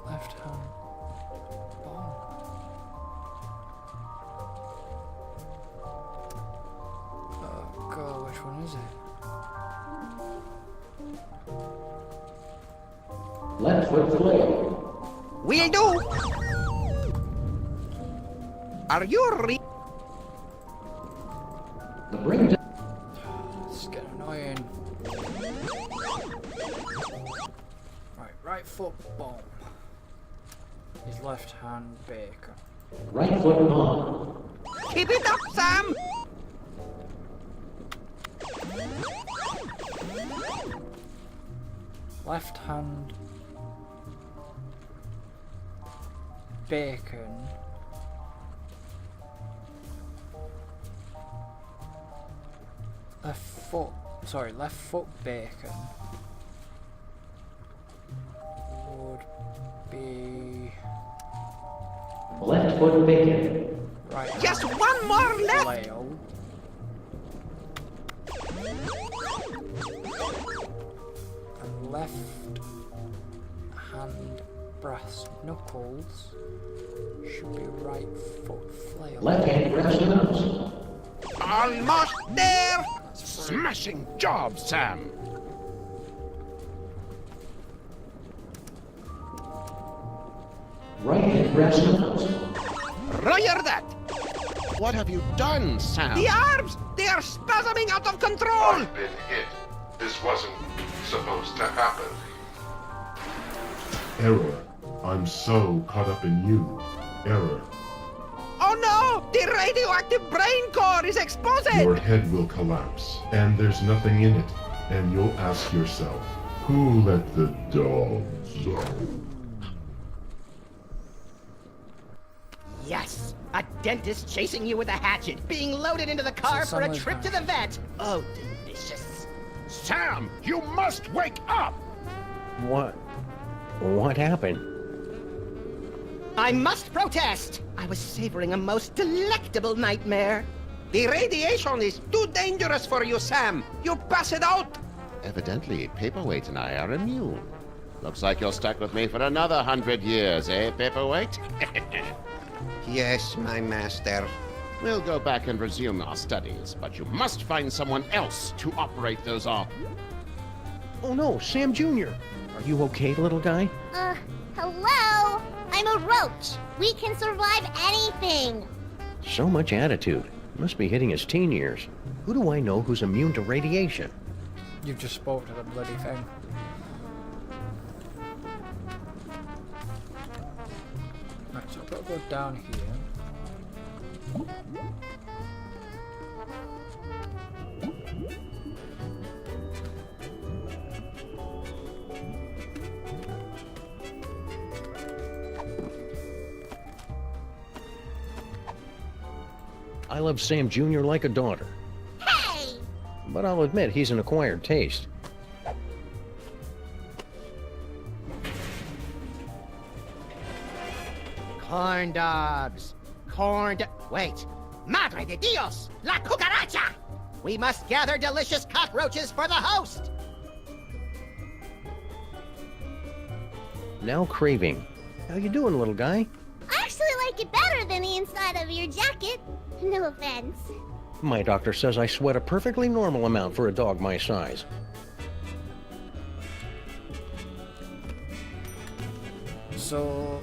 Left hand bomb. Oh god, which one is it? Left foot flail. Will do! Are you re- The bring down. This is getting annoying. Right foot bomb. His left hand bacon. Right foot bomb. Keep it up, Sam! Left hand bacon. Left foot bacon would be Left foot bacon. right. Just one more left! Flail. And left hand brass knuckles should be right foot flail. Left hand brass knuckles. Almost there! Smashing job, Sam! Right hand brass knuckles. Roger that! What have you done, Sam? The arms! They are spasming out of control! I've been hit. This wasn't supposed to happen. Error. I'm so caught up in you. Error. Oh no! The radioactive brain core is exposed! Your head will collapse, and there's nothing in it. And you'll ask yourself, who let the dogs out? Yes! A dentist chasing you with a hatchet, being loaded into the car for a trip to the vet! Oh, delicious. Sam, you must wake up! What happened? I must protest! I was savoring a most delectable nightmare. The radiation is too dangerous for you, Sam! You pass it out! Evidently, Paperweight and I are immune. Looks like you're stuck with me for another 100 years, eh, Paperweight? Yes, my master. We'll go back and resume our studies, but you must find someone else to operate those off. Oh no, Sam Jr. Are you okay, little guy? Hello? I'm a roach. We can survive anything. So much attitude. Must be hitting his teen years. Who do I know who's immune to radiation? You just spoke to the bloody thing. Right, so I've got to go down here. I love Sam Jr. like a daughter. Hey! But I'll admit he's an acquired taste. Corn dogs. Wait. Madre de Dios! La cucaracha! We must gather delicious cockroaches for the host! Now craving. How you doing, little guy? I actually like it better than the inside of your jacket. No offense. My doctor says I sweat a perfectly normal amount for a dog my size. So...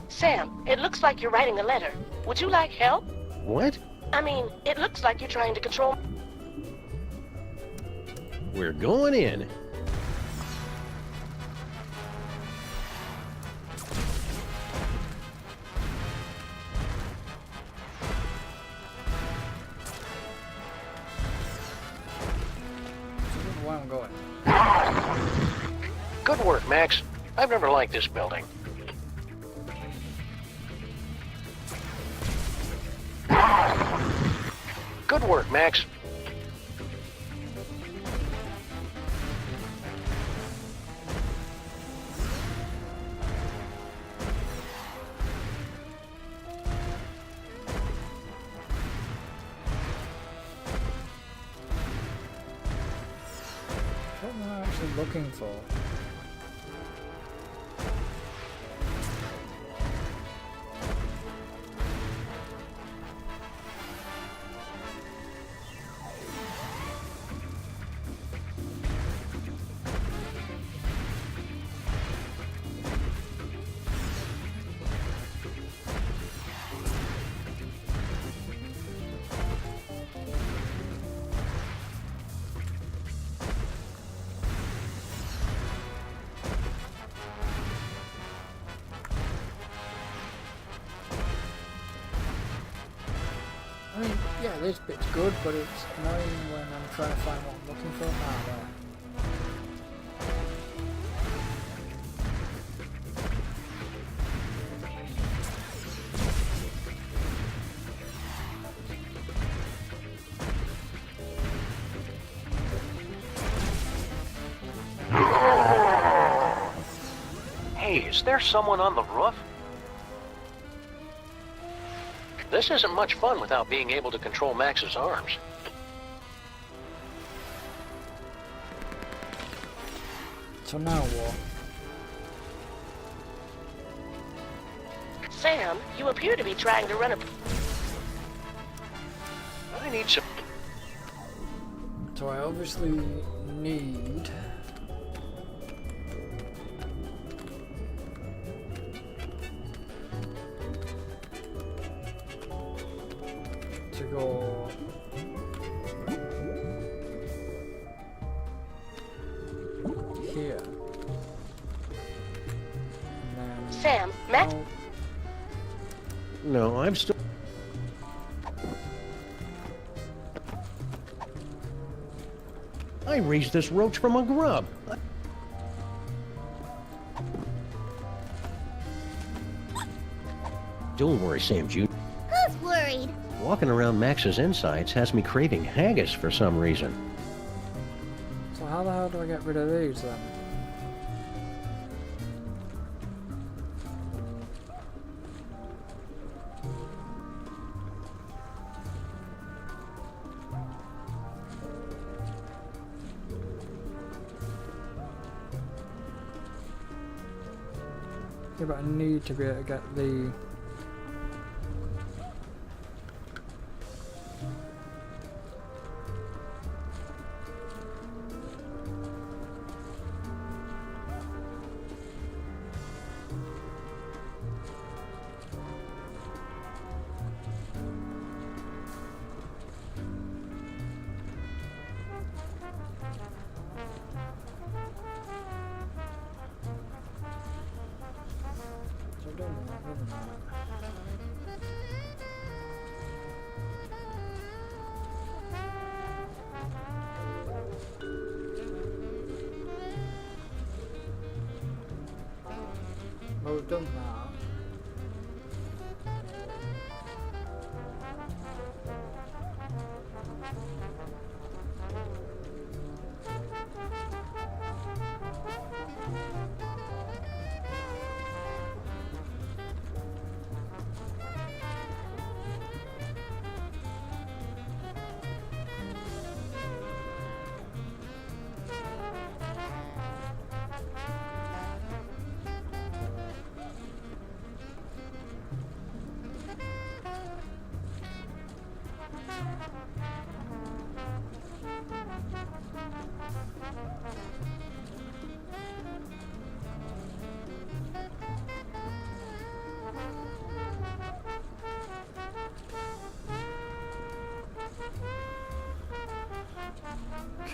Sam, it looks like you're writing a letter. Would you like help? What? I mean, it looks like you're trying to control... We're going in. Where I'm going. Good work, Max. I've never liked this building. Good work, Max. What am I actually looking for? I mean, yeah, this bit's good, but it's annoying when I'm trying to find what I'm looking for. Ah, there. Hey, is there someone on the roof? This isn't much fun without being able to control Max's arms. So now what? Sam, you appear to be trying to run a... I need some... So I obviously need... to go... here. And then... Sam, Max... No, I'm still... I raised this roach from a grub. Don't worry, Sam Jr. Who's worried? Walking around Max's insides has me craving haggis for some reason. So how the hell do I get rid of these then? Yeah, but I need to be able to get the... Well, we've done that.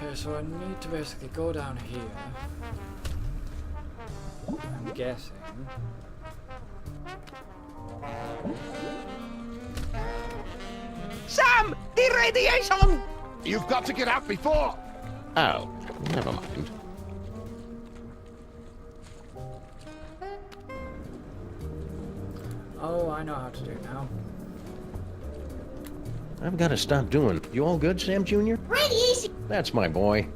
Okay, so I need to basically go down here. I'm guessing. Sam! The radiation! You've got to get out before... Oh, never mind. Oh, I know how to do it now. I've got to stop doing. You all good, Sam Jr.? Radiation! That's my boy.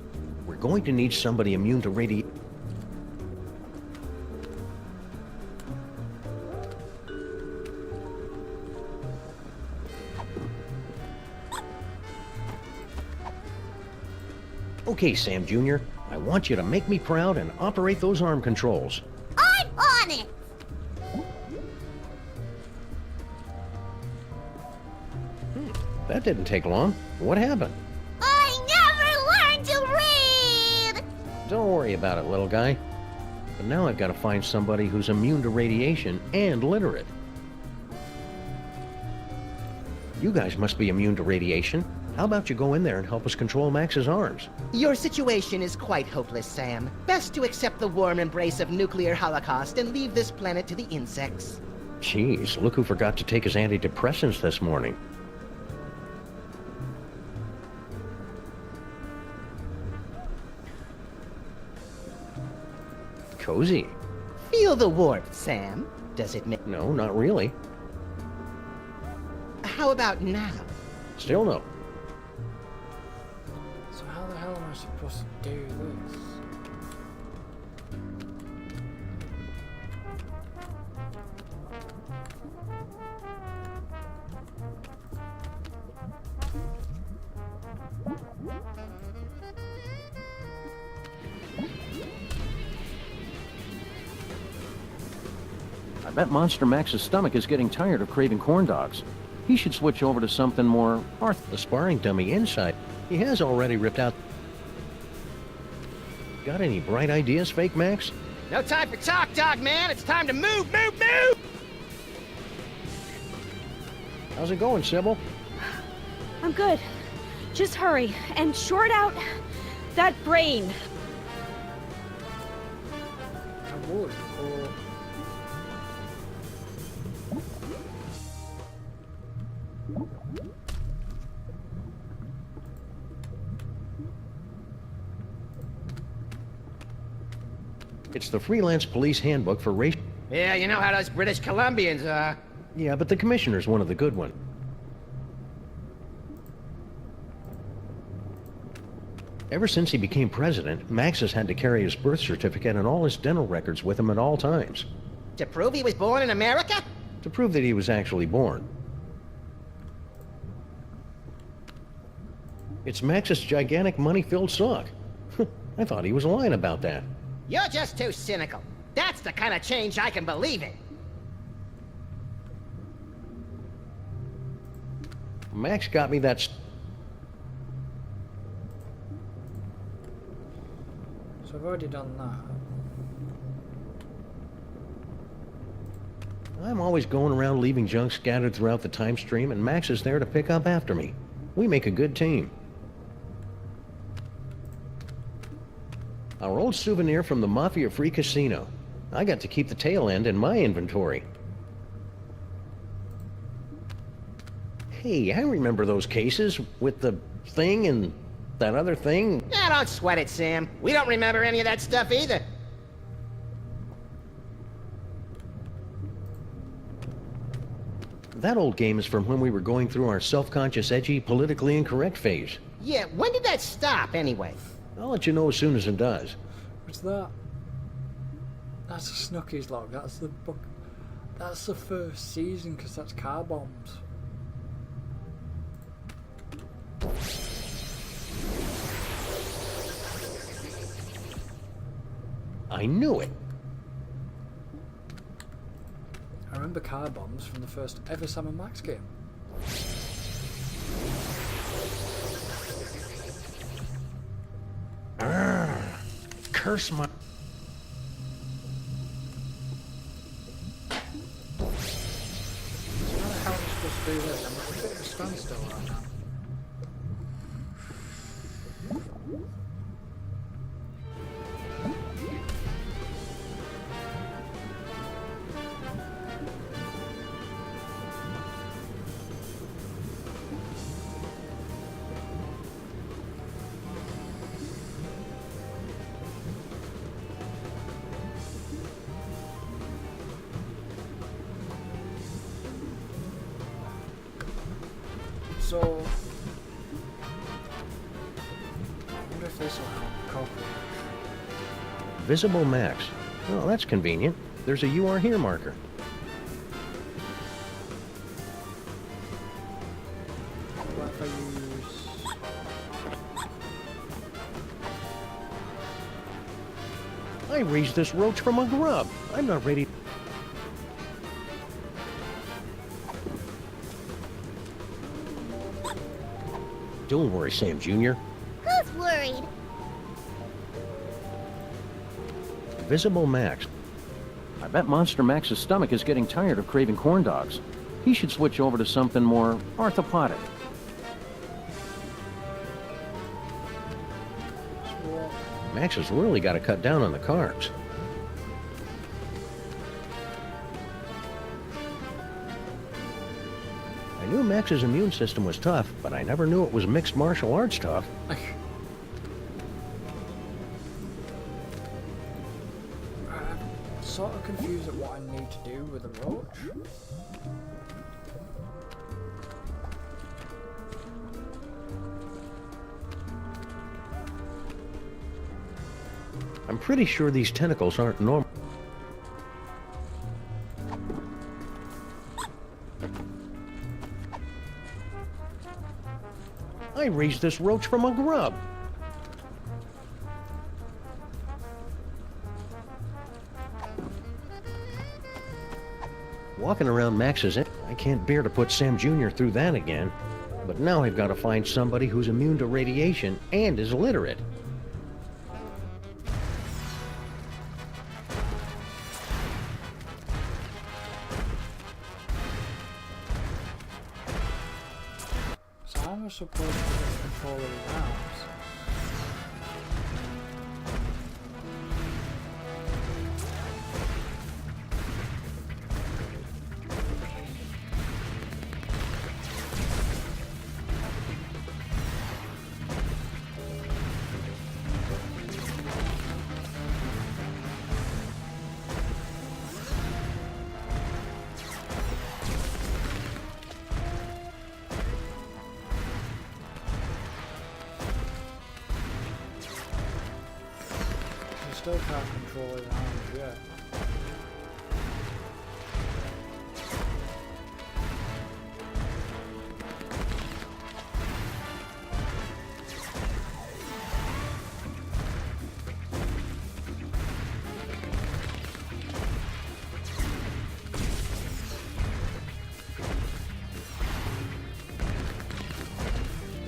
We're going to need somebody immune to radiation. Okay, Sam Jr., I want you to make me proud and operate those arm controls. I'm on it! That didn't take long. What happened? I never learned to read! Don't worry about it, little guy. But now I've got to find somebody who's immune to radiation and literate. You guys must be immune to radiation. How about you go in there and help us control Max's arms? Your situation is quite hopeless, Sam. Best to accept the warm embrace of nuclear holocaust and leave this planet to the insects. Jeez, look who forgot to take his antidepressants this morning. Cozy. Feel the warmth, Sam. Does it make... No, not really. How about now? Still no. So how the hell am I supposed to do this? I bet Monster Max's stomach is getting tired of craving corn dogs. He should switch over to something more The sparring dummy inside. He has already ripped out. Got any bright ideas, Fake Max? No time for talk, dog man. It's time to move, move, move! How's it going, Sybil? I'm good. Just hurry and short out that brain. I would, or... It's the Freelance Police Handbook for race. Yeah, you know how those British Columbians are. Yeah, but the commissioner's one of the good ones. Ever since he became president, Max has had to carry his birth certificate and all his dental records with him at all times. To prove he was born in America? To prove that he was actually born. It's Max's gigantic money-filled sock. I thought he was lying about that. You're just too cynical. That's the kind of change I can believe in. Max got me that... So I've already done that. I'm always going around leaving junk scattered throughout the time stream, and Max is there to pick up after me. We make a good team. Our old souvenir from the Mafia-free casino. I got to keep the tail end in my inventory. Hey, I remember those cases with the thing and that other thing. Yeah, don't sweat it, Sam. We don't remember any of that stuff either. That old game is from when we were going through our self-conscious, edgy, politically incorrect phase. Yeah, when did that stop, anyway? I'll let you know as soon as it does. What's that? That's a Snookies log. That's the book. That's the first season, because that's car bombs. I knew it. I remember car bombs from the first ever Sam & Max game. Curse my... So how the hell am I supposed to do this? I'm at a bit of a standstill right now. So, I wonder if this will help cockroach. Visible max. Oh, that's convenient. There's a "You Are Here" marker. What if I use... I raised this roach from a grub. I'm not ready. Don't worry, Sam Jr. Who's worried? Visible max. I bet Monster Max's stomach is getting tired of craving corn dogs. He should switch over to something more orthopodic. Max has really got to cut down on the carbs. I knew Max's immune system was tough, but I never knew it was mixed martial arts tough. I'm sort of confused at what I need to do with the roach. I'm pretty sure these tentacles aren't normal. I raised this roach from a grub. Walking around Max's end, I can't bear to put Sam Jr. through that again. But now I've got to find somebody who's immune to radiation and is literate. So how am I supposed to get control of the arms? Still can't control his arms yet.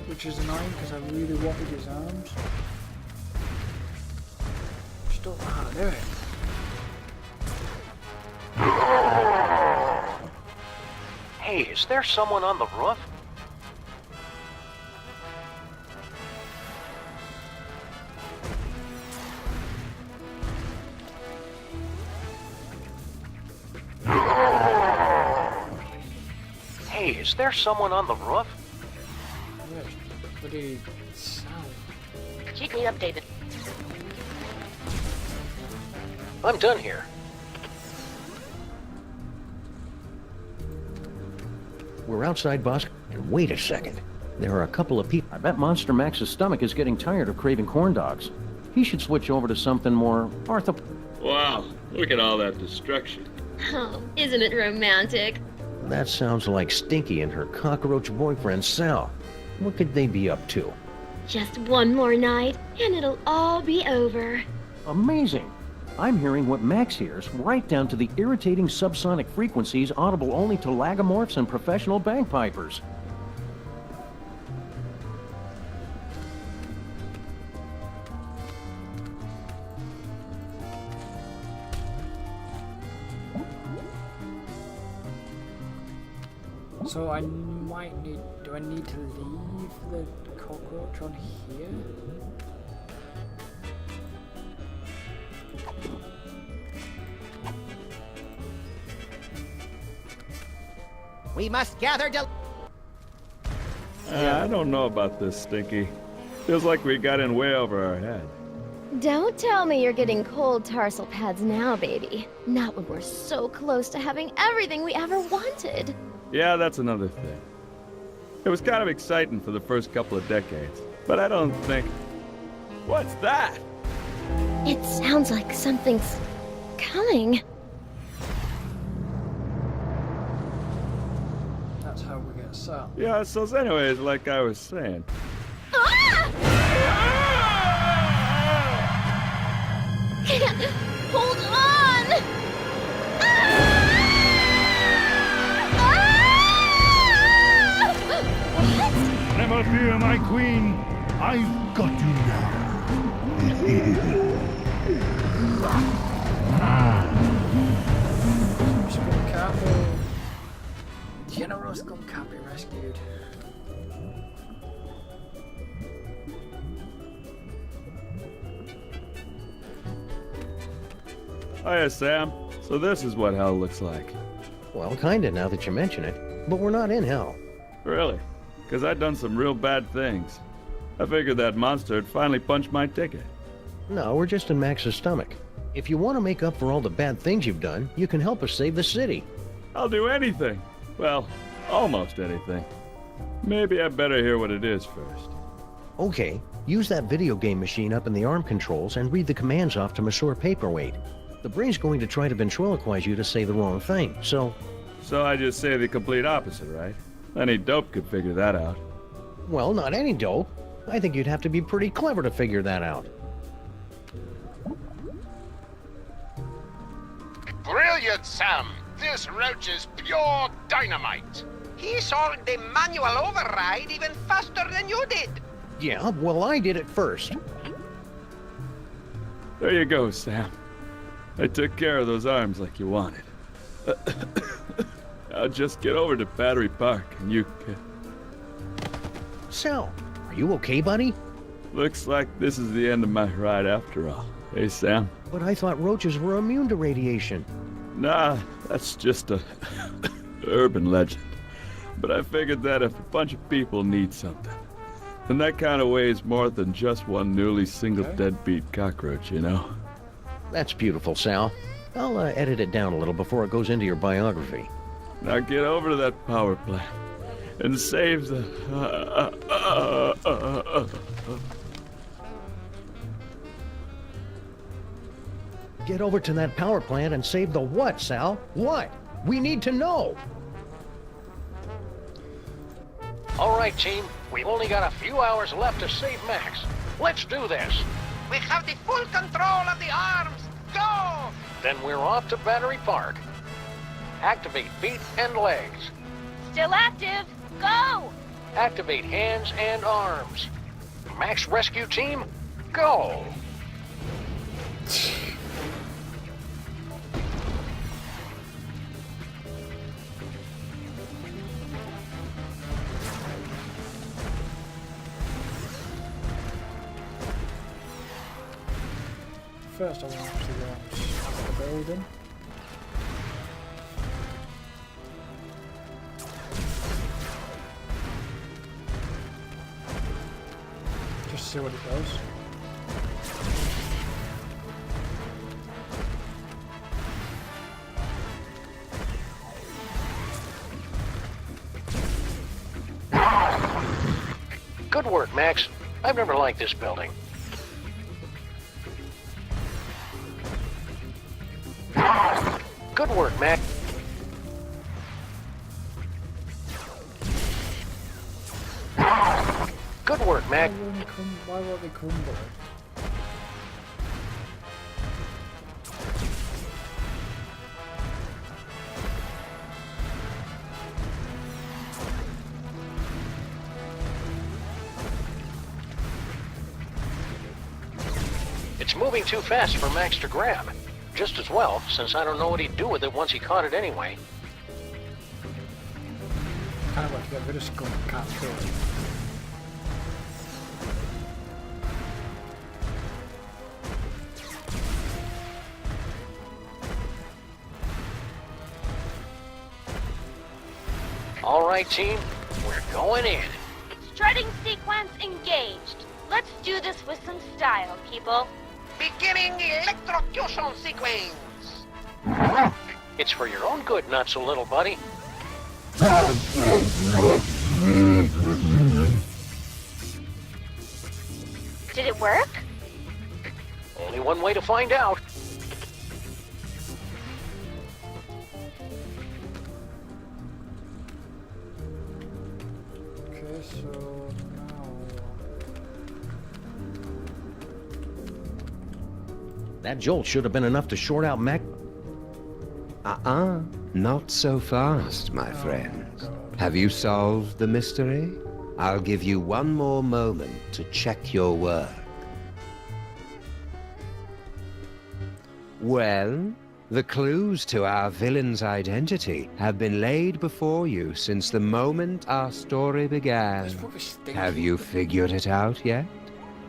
Which is annoying because I really wanted his arms. Don't know how to do it. Hey, is there someone on the roof? Hey, is there someone on the roof? Yes, bloody sound. Keep me updated. I'm done here. We're outside, boss. And wait a second. There are a couple of people. I bet Monster Max's stomach is getting tired of craving corn dogs. He should switch over to something more Wow, look at all that destruction. Oh, isn't it romantic? That sounds like Stinky and her cockroach boyfriend, Sal. What could they be up to? Just one more night, and it'll all be over. Amazing. I'm hearing what Max hears, right down to the irritating subsonic frequencies audible only to lagomorphs and professional bagpipers. So I might need... Do I need to leave the cockroach on here? We must gather I don't know about this, Stinky. Feels like we got in way over our head. Don't tell me you're getting cold tarsal pads now, baby. Not when we're so close to having everything we ever wanted. Yeah, that's another thing. It was kind of exciting for the first couple of decades, but I don't think... What's that? It sounds like something's coming. That's how we get Sal. Yeah, so anyways, like I was saying. Hold on! Never fear, my queen. I've got you now. Scum Cappy. General Scum Cappy rescued. Hiya, Sam. So this is what hell looks like. Well, kinda now that you mention it. But we're not in hell. Really? Because I'd done some real bad things. I figured that monster had finally punched my ticket. No, we're just in Max's stomach. If you want to make up for all the bad things you've done, you can help us save the city. I'll do anything. Well, almost anything. Maybe I better hear what it is first. Okay, use that video game machine up in the arm controls and read the commands off to Monsieur Paperweight. The brain's going to try to ventriloquize you to say the wrong thing, so... So I just say the complete opposite, right? Any dope could figure that out. Well, not any dope. I think you'd have to be pretty clever to figure that out. Brilliant, Sam! This roach is pure dynamite! He solved the manual override even faster than you did. Yeah, well, I did it first. There you go, Sam. I took care of those arms like you wanted. Now just get over to Battery Park and you can... Sal, are you okay, buddy? Looks like this is the end of my ride after all. Hey, Sam? But I thought roaches were immune to radiation. Nah, that's just a urban legend. But I figured that if a bunch of people need something, then that kind of weighs more than just one newly single deadbeat cockroach, you know? That's beautiful, Sal. I'll edit it down a little before it goes into your biography. Now get over to that power plant and save the... Get over to that power plant and save the what, Sal? What? We need to know! All right, team. We've only got a few hours left to save Max. Let's do this. We have the full control of the arms. Go! Then we're off to Battery Park. Activate feet and legs. Still active. Go! Activate hands and arms. Max Rescue Team, go! First, I want to go on the building. Just see what it does. Good work, Max. I've never liked this building. Good work, Mac. Good work, Mac. Why won't they crumble? It's moving too fast for Max to grab. Just as well, since I don't know what he'd do with it once he caught it anyway. Kind of want to get rid of Scum Cat too. All right, team, we're going in. Strutting sequence engaged. Let's do this with some style, people. Beginning electrocution sequence. It's for your own good, not so little buddy. it work? Only one way to find out. Okay, so now... That jolt should have been enough to short out Mac. Not so fast, my friends. Have you solved the mystery? I'll give you one more moment to check your work. Well, the clues to our villain's identity have been laid before you since the moment our story began. Have you figured it out yet?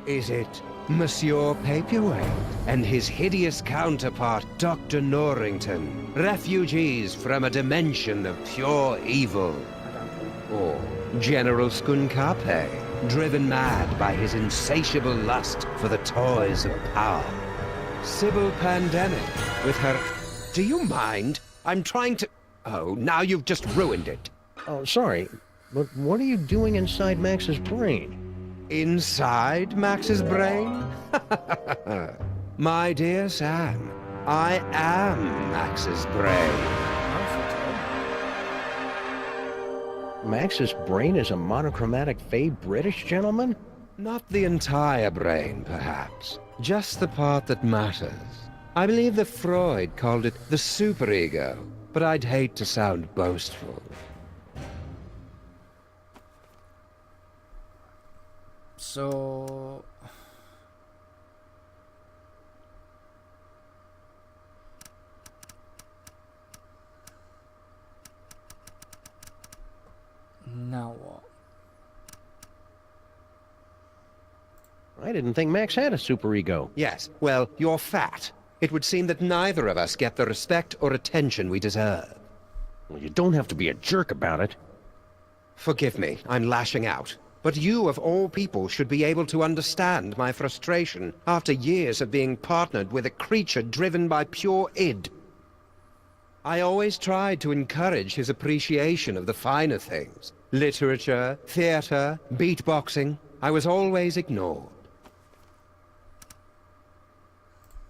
Is it Monsieur Paperweight and his hideous counterpart, Dr. Norrington, refugees from a dimension of pure evil? Or General Skunkape, driven mad by his insatiable lust for the toys of power? Sybil Pandemic, with her... Do you mind? I'm trying to... Oh, now you've just ruined it. Oh, sorry, but what are you doing inside Max's brain? Inside Max's brain? My dear Sam, I am Max's brain. Max's brain is a monochromatic fey British gentleman? Not the entire brain, perhaps. Just the part that matters. I believe that Freud called it the superego, but I'd hate to sound boastful. So... Now what? I didn't think Max had a superego. Yes, well, you're fat. It would seem that neither of us get the respect or attention we deserve. Well, you don't have to be a jerk about it. Forgive me, I'm lashing out. But you, of all people, should be able to understand my frustration after years of being partnered with a creature driven by pure id. I always tried to encourage his appreciation of the finer things. Literature, theater, beatboxing. I was always ignored.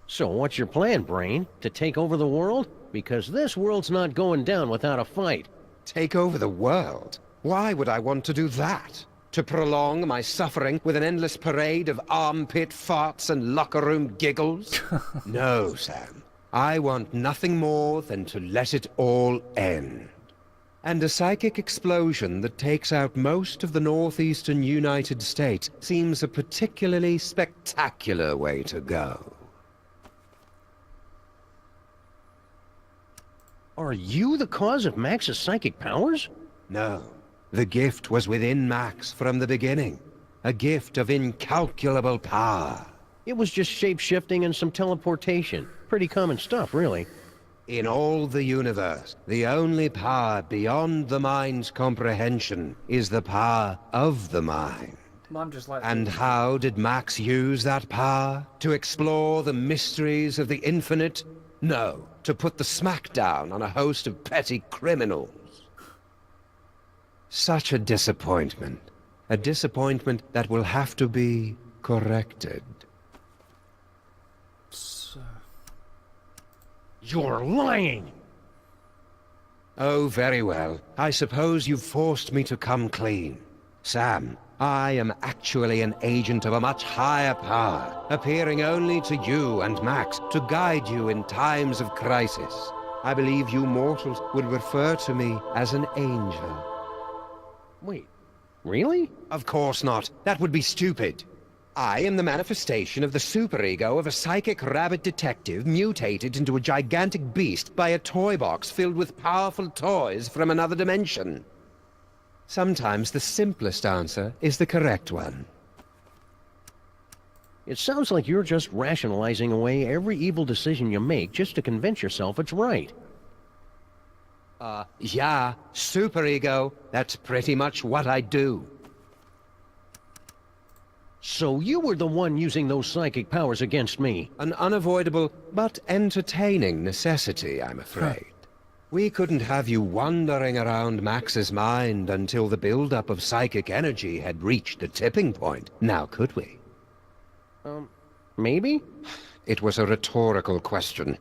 So what's your plan, Brain? To take over the world? Because this world's not going down without a fight. Take over the world? Why would I want to do that? To prolong my suffering with an endless parade of armpit farts and locker room giggles? No, Sam. I want nothing more than to let it all end. And a psychic explosion that takes out most of the northeastern United States seems a particularly spectacular way to go. Are you the cause of Max's psychic powers? No. The gift was within Max from the beginning. A gift of incalculable power. It was just shape-shifting and some teleportation. Pretty common stuff, really. In all the universe, the only power beyond the mind's comprehension is the power of the mind. And how did Max use that power? To explore the mysteries of the infinite? No, to put the smackdown on a host of petty criminals. Such a disappointment. A disappointment that will have to be corrected. You're lying! Oh, very well. I suppose you've forced me to come clean. Sam, I am actually an agent of a much higher power, appearing only to you and Max to guide you in times of crisis. I believe you mortals would refer to me as an angel. Wait, really? Of course not. That would be stupid. I am the manifestation of the superego of a psychic rabbit detective mutated into a gigantic beast by a toy box filled with powerful toys from another dimension. Sometimes the simplest answer is the correct one. It sounds like you're just rationalizing away every evil decision you make just to convince yourself it's right. Yeah, superego. That's pretty much what I do. So you were the one using those psychic powers against me? An unavoidable but entertaining necessity, I'm afraid. We couldn't have you wandering around Max's mind until the buildup of psychic energy had reached a tipping point, now could we? Maybe? It was a rhetorical question.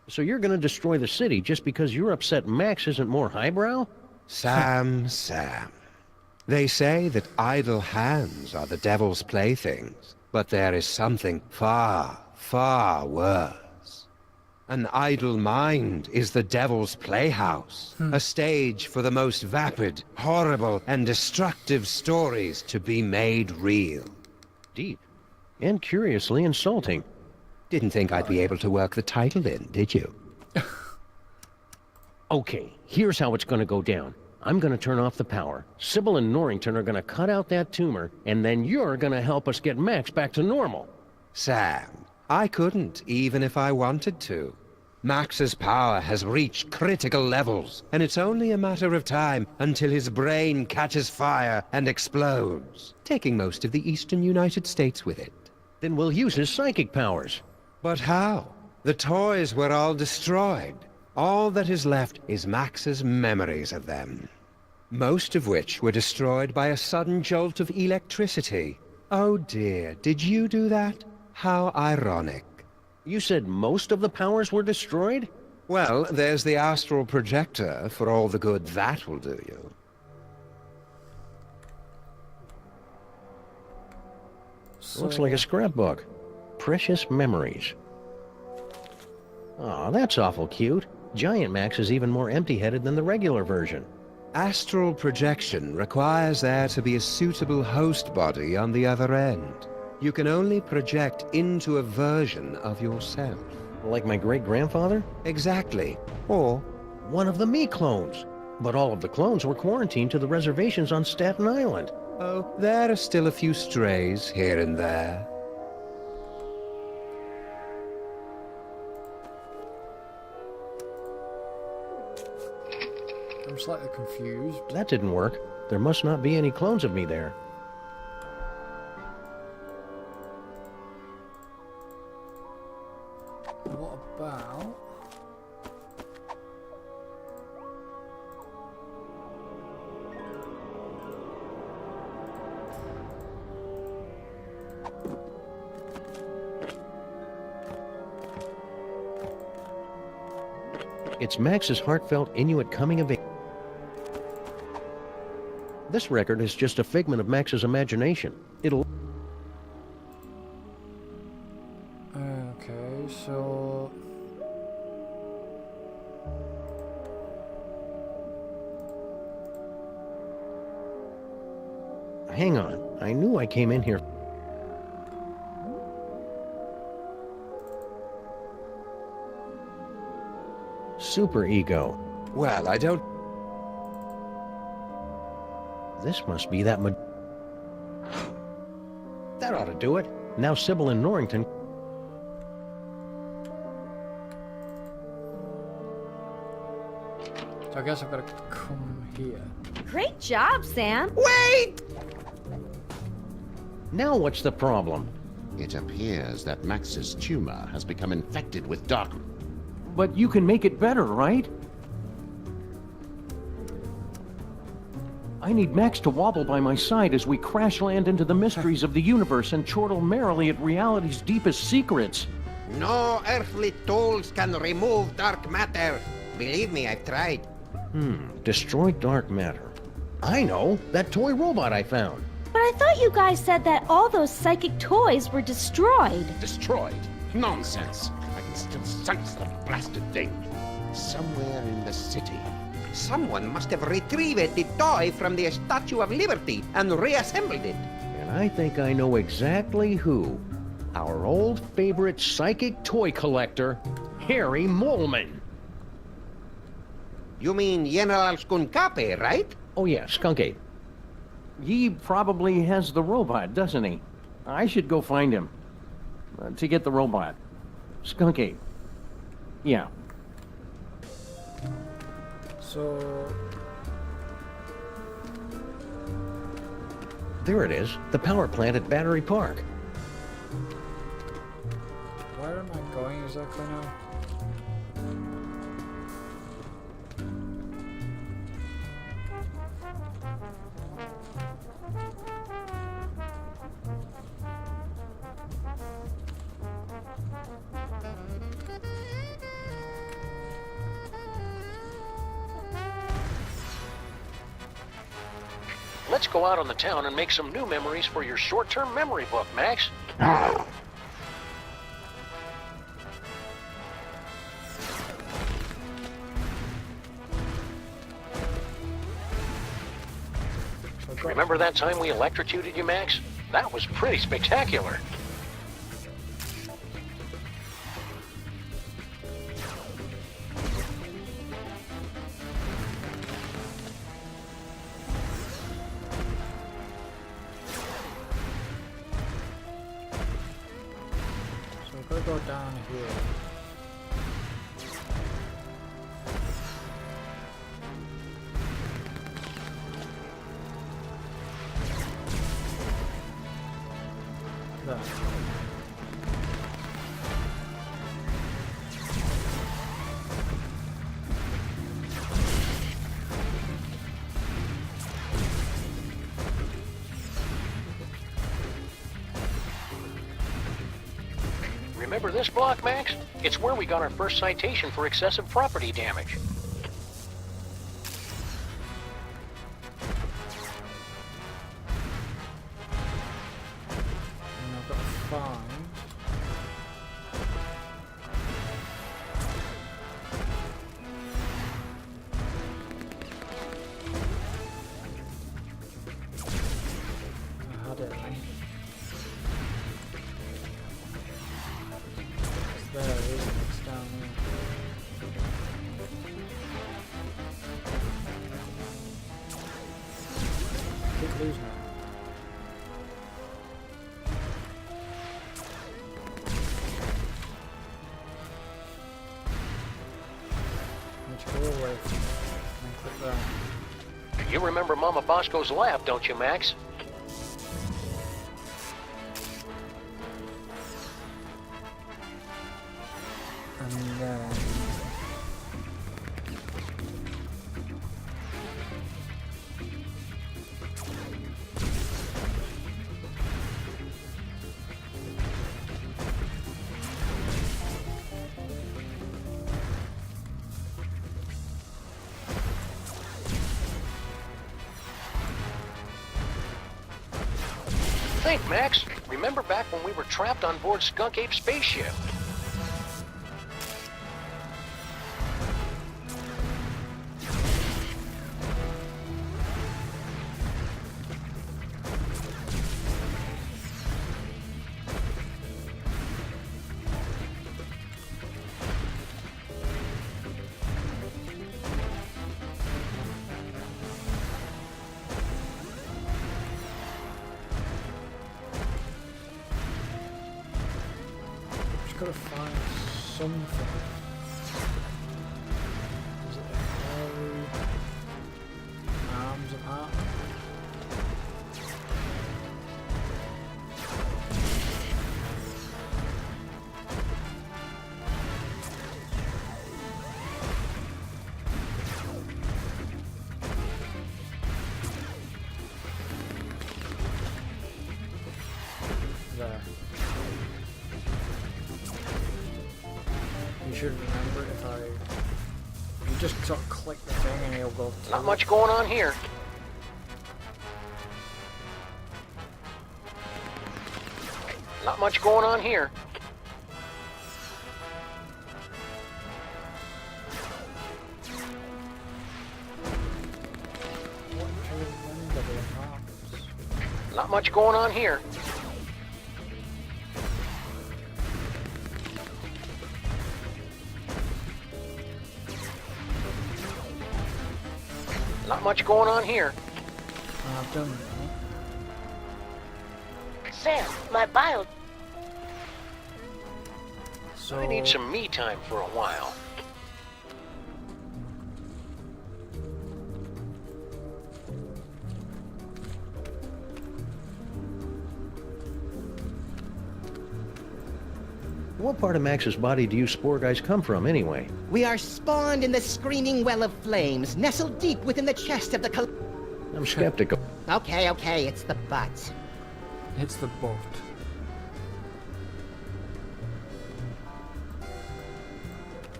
So you're gonna destroy the city just because you're upset Max isn't more highbrow? Sam. They say that idle hands are the devil's playthings, but there is something far, far worse. An idle mind is the devil's playhouse, a stage for the most vapid, horrible, and destructive stories to be made real. Deep. And curiously insulting. Didn't think I'd be able to work the title in, did you? Okay, here's how it's gonna go down. I'm gonna turn off the power. Sybil and Norrington are gonna cut out that tumor, and then you're gonna help us get Max back to normal. Sam, I couldn't, even if I wanted to. Max's power has reached critical levels, and it's only a matter of time until his brain catches fire and explodes, taking most of the eastern United States with it. Then we'll use his psychic powers. But how? The toys were all destroyed. All that is left is Max's memories of them. Most of which were destroyed by a sudden jolt of electricity. Oh dear, did you do that? How ironic. You said most of the powers were destroyed? Well, there's the astral projector, for all the good that will do you. Looks like a scrapbook. Precious memories. Aw, that's awful cute. Giant Max is even more empty-headed than the regular version. Astral projection requires there to be a suitable host body on the other end. You can only project into a version of yourself. Like my great-grandfather? Exactly. Or one of the me clones. But all of the clones were quarantined to the reservations on Staten Island. Oh, there are still a few strays here and there. I'm slightly confused. That didn't work. There must not be any clones of me there. What about... It's Max's heartfelt Inuit coming of age. This record is just a figment of Max's imagination. It'll... Okay, so... Hang on. I knew I came in here. Super ego. Well, I don't... This must be that That ought to do it. Now Sybil and Norrington... So I guess I've got to come here. Great job, Sam. Wait! Now what's the problem? It appears that Max's tumor has become infected with dark... But you can make it better, right? I need Max to wobble by my side as we crash land into the mysteries of the universe and chortle merrily at reality's deepest secrets. No earthly tools can remove dark matter. Believe me, I've tried. Destroy dark matter. I know, that toy robot I found. But I thought you guys said that all those psychic toys were destroyed. Destroyed? Nonsense. I can still sense the blasted thing. Somewhere in the city. Someone must have retrieved the toy from the Statue of Liberty and reassembled it. And I think I know exactly who. Our old favorite psychic toy collector, Harry Molman. You mean General Skunkape, right? Oh yeah, Skunkape. He probably has the robot, doesn't he? I should go find him. To get the robot. Skunkape. Yeah. So... There it is, the power plant at Battery Park. Where am I going exactly now? Let's go out on the town and make some new memories for your short-term memory book, Max. Remember that time we electrocuted you, Max? That was pretty spectacular. So we're gonna go down here. There. Remember this block, Max? It's where we got our first citation for excessive property damage. And I've got to find... I had it, I think. It's there, isn't it? It's down there. Keep losing it. Need to go away from it and click there. You remember Mama Bosco's lab, don't you, Max? And then... Think, Max. Remember back when we were trapped on board Skunk Ape's spaceship? Just gotta find something. Is it a hairy arms apart? There. You should remember it if you just sort of click the thing and it'll go through. Not much going on here. Not much going on here. Not much going on here. Not much going on here. I've done that. Sam, my bio... So I need some me time for a while. What part of Max's body do you spore guys come from, anyway? We are spawned in the screaming well of flames, nestled deep within the chest of the I'm skeptical. Okay, it's the butt. It's the boat.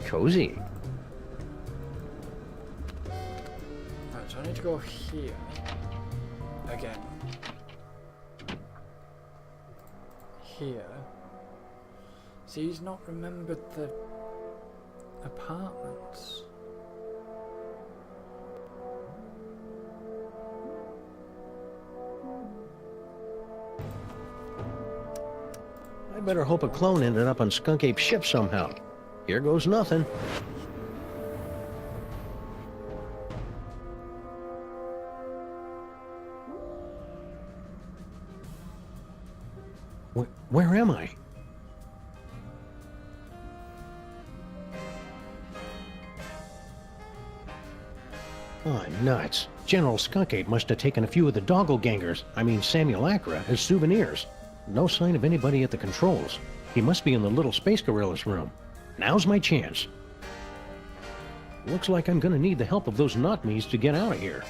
Cozy. Right, so I need to go here. again. Here. See, he's not remembered the apartments. I better hope a clone ended up on Skunk Ape's ship somehow. Here goes nothing. Where am I? Oh, nuts. General Skunk Ape must have taken a few of the doppelgangers, Simulacra, as souvenirs. No sign of anybody at the controls. He must be in the little space gorilla's room. Now's my chance. Looks like I'm gonna need the help of those not-me's to get out of here.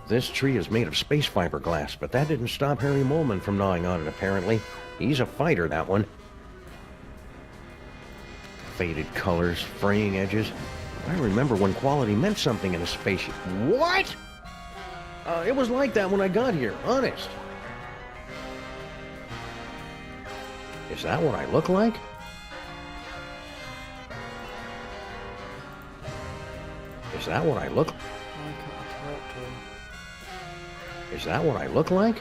This tree is made of space fiberglass, but that didn't stop Harry Molman from gnawing on it, apparently. He's a fighter, that one. Faded colors, fraying edges. I remember when quality meant something in a spaceship. What? It was like that when I got here, honest. Is that what I look like? Is that what I look like? Is that what I look like?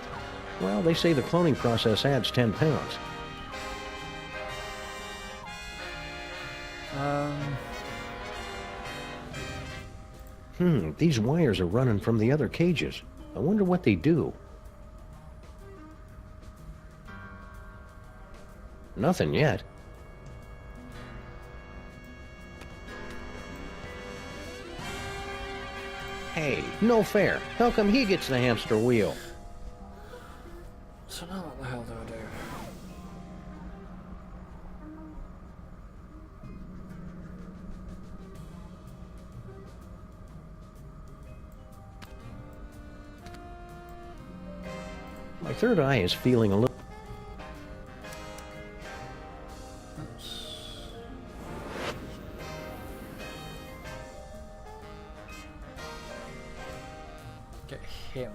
Well, they say the cloning process adds 10 pounds. These wires are running from the other cages. I wonder what they do. Nothing yet. Hey, no fair. How come he gets the hamster wheel? So now what the hell do I do? My third eye is feeling a little... Get him.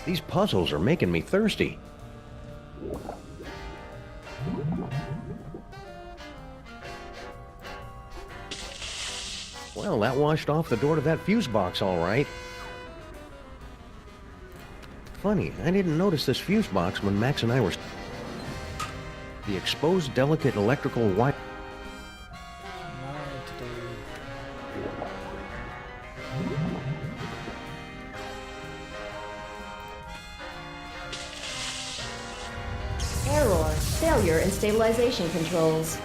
These puzzles are making me thirsty. Well, that washed off the door to that fuse box, all right. Funny, I didn't notice this fuse box when Max and I were... The exposed delicate electrical wire... Error. Failure in stabilization controls.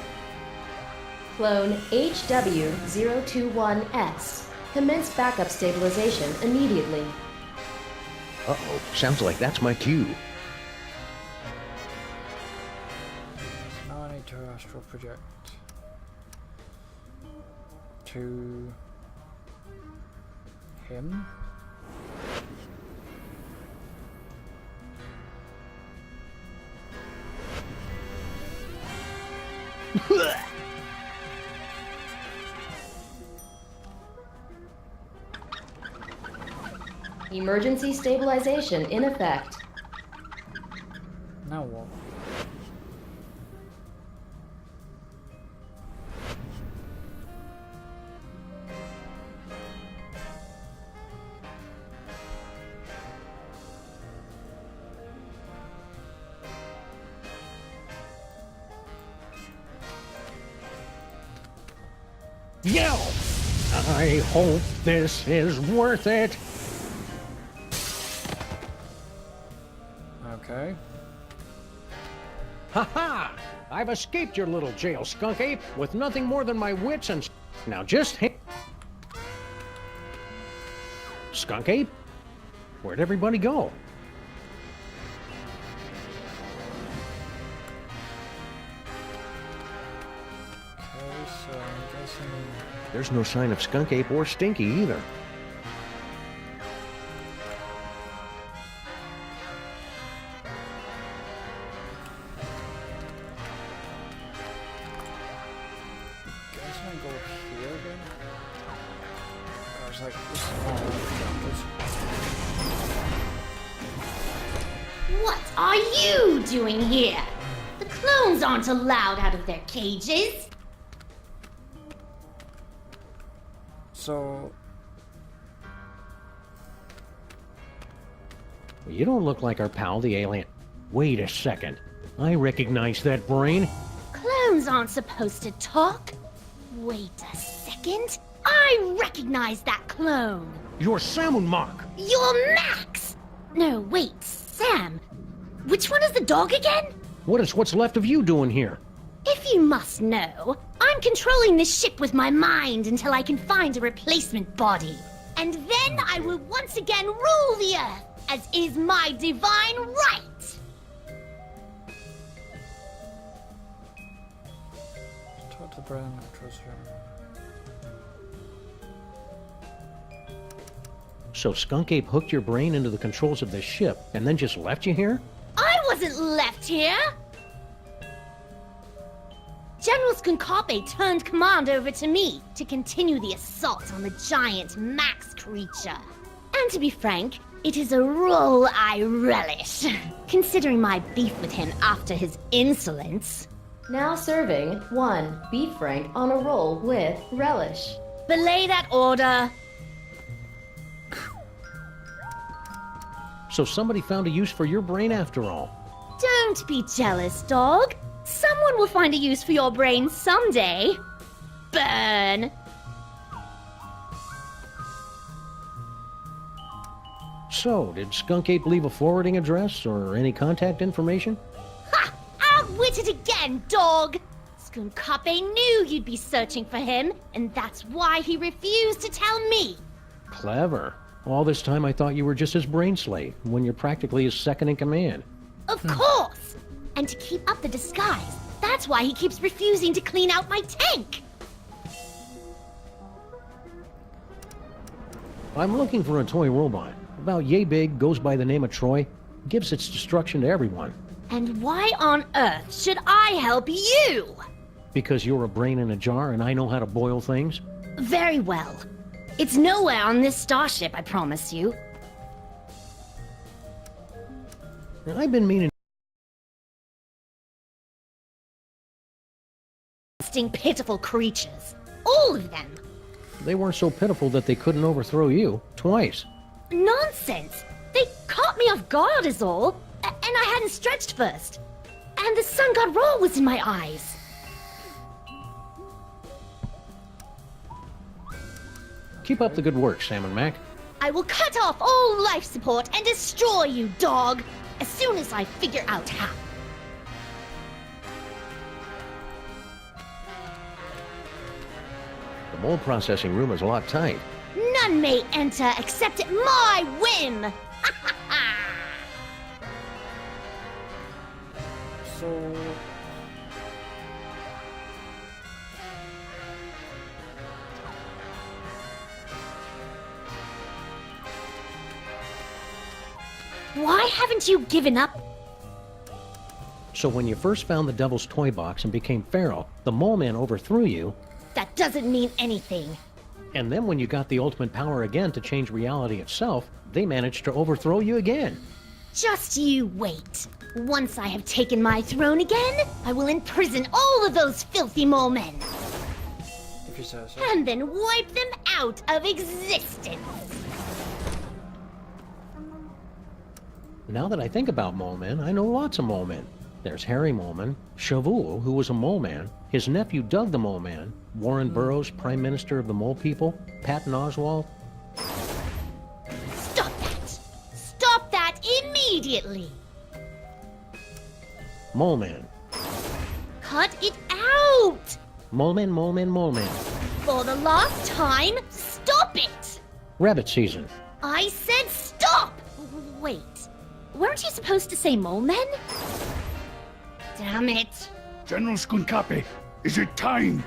Clone HW021S. Commence backup stabilization immediately. Uh-oh, sounds like that's my cue. Now I need to astral project to him. Emergency stabilization in effect. Now what? Yell! I hope this is worth it. Okay. Ha-ha! I've escaped your little jail, Skunk Ape, with nothing more than my wits and... Now just Skunk Ape? Where'd everybody go? Okay, so I'm guessing... There's no sign of Skunk Ape or Stinky either. looks like this is all doctors. What are you doing here? The clones aren't allowed out of their cages. So... You don't look like our pal, the alien. Wait a second. I recognize that brain. Clones aren't supposed to talk. Wait a second. I recognize that clone. You're Sam Mark. You're Max. No, wait, Sam. Which one is the dog again? What is what's left of you doing here? If you must know, I'm controlling this ship with my mind until I can find a replacement body. And then I will once again rule the Earth, as is my divine right. Talk to the brain, trust her. So Skunk Ape hooked your brain into the controls of this ship and then just left you here? I wasn't left here! General Skunkape turned command over to me to continue the assault on the giant Max creature. And to be frank, it is a role I relish, considering my beef with him after his insolence. Now serving 1 beef frank on a roll with relish. Belay that order. So somebody found a use for your brain after all. Don't be jealous, dog. Someone will find a use for your brain someday. Burn. So, did Skunk Ape leave a forwarding address or any contact information? Ha! Outwitted again, dog! Skunkape knew you'd be searching for him, and that's why he refused to tell me. Clever. All this time I thought you were just his brain slave, when you're practically his second in command. Of course! And to keep up the disguise, that's why he keeps refusing to clean out my tank. I'm looking for a toy robot. About yay big, goes by the name of Troy, gives its destruction to everyone. And why on earth should I help you? Because you're a brain in a jar and I know how to boil things? Very well. It's nowhere on this starship, I promise you. I've been meaning... Pitiful creatures. All of them. They weren't so pitiful that they couldn't overthrow you, twice. Nonsense! They caught me off guard is all, and I hadn't stretched first. And the sun god roll was in my eyes. Keep up the good work, Sam and Mac. I will cut off all life support and destroy you, dog, as soon as I figure out how. The mold processing room is a lot tight. None may enter except at my whim! So... Why haven't you given up? So when you first found the Devil's toy box and became feral, the Mole Man overthrew you. That doesn't mean anything. And then when you got the ultimate power again to change reality itself, they managed to overthrow you again. Just you wait. Once I have taken my throne again, I will imprison all of those filthy mole men. If you say so. And then wipe them out of existence. Now that I think about mole men, I know lots of mole men. There's Harry Moleman, Shavuot, who was a mole man, his nephew Doug the Mole Man, Warren Burroughs, Prime Minister of the Mole People, Patton Oswalt. Stop that! Stop that immediately! Mole Man. Cut it out! Mole Man, Mole Man, Mole Man. For the last time, stop it! Rabbit season. I said stop! Wait, weren't you supposed to say mole men? Damn it. General Skunkape, is it time?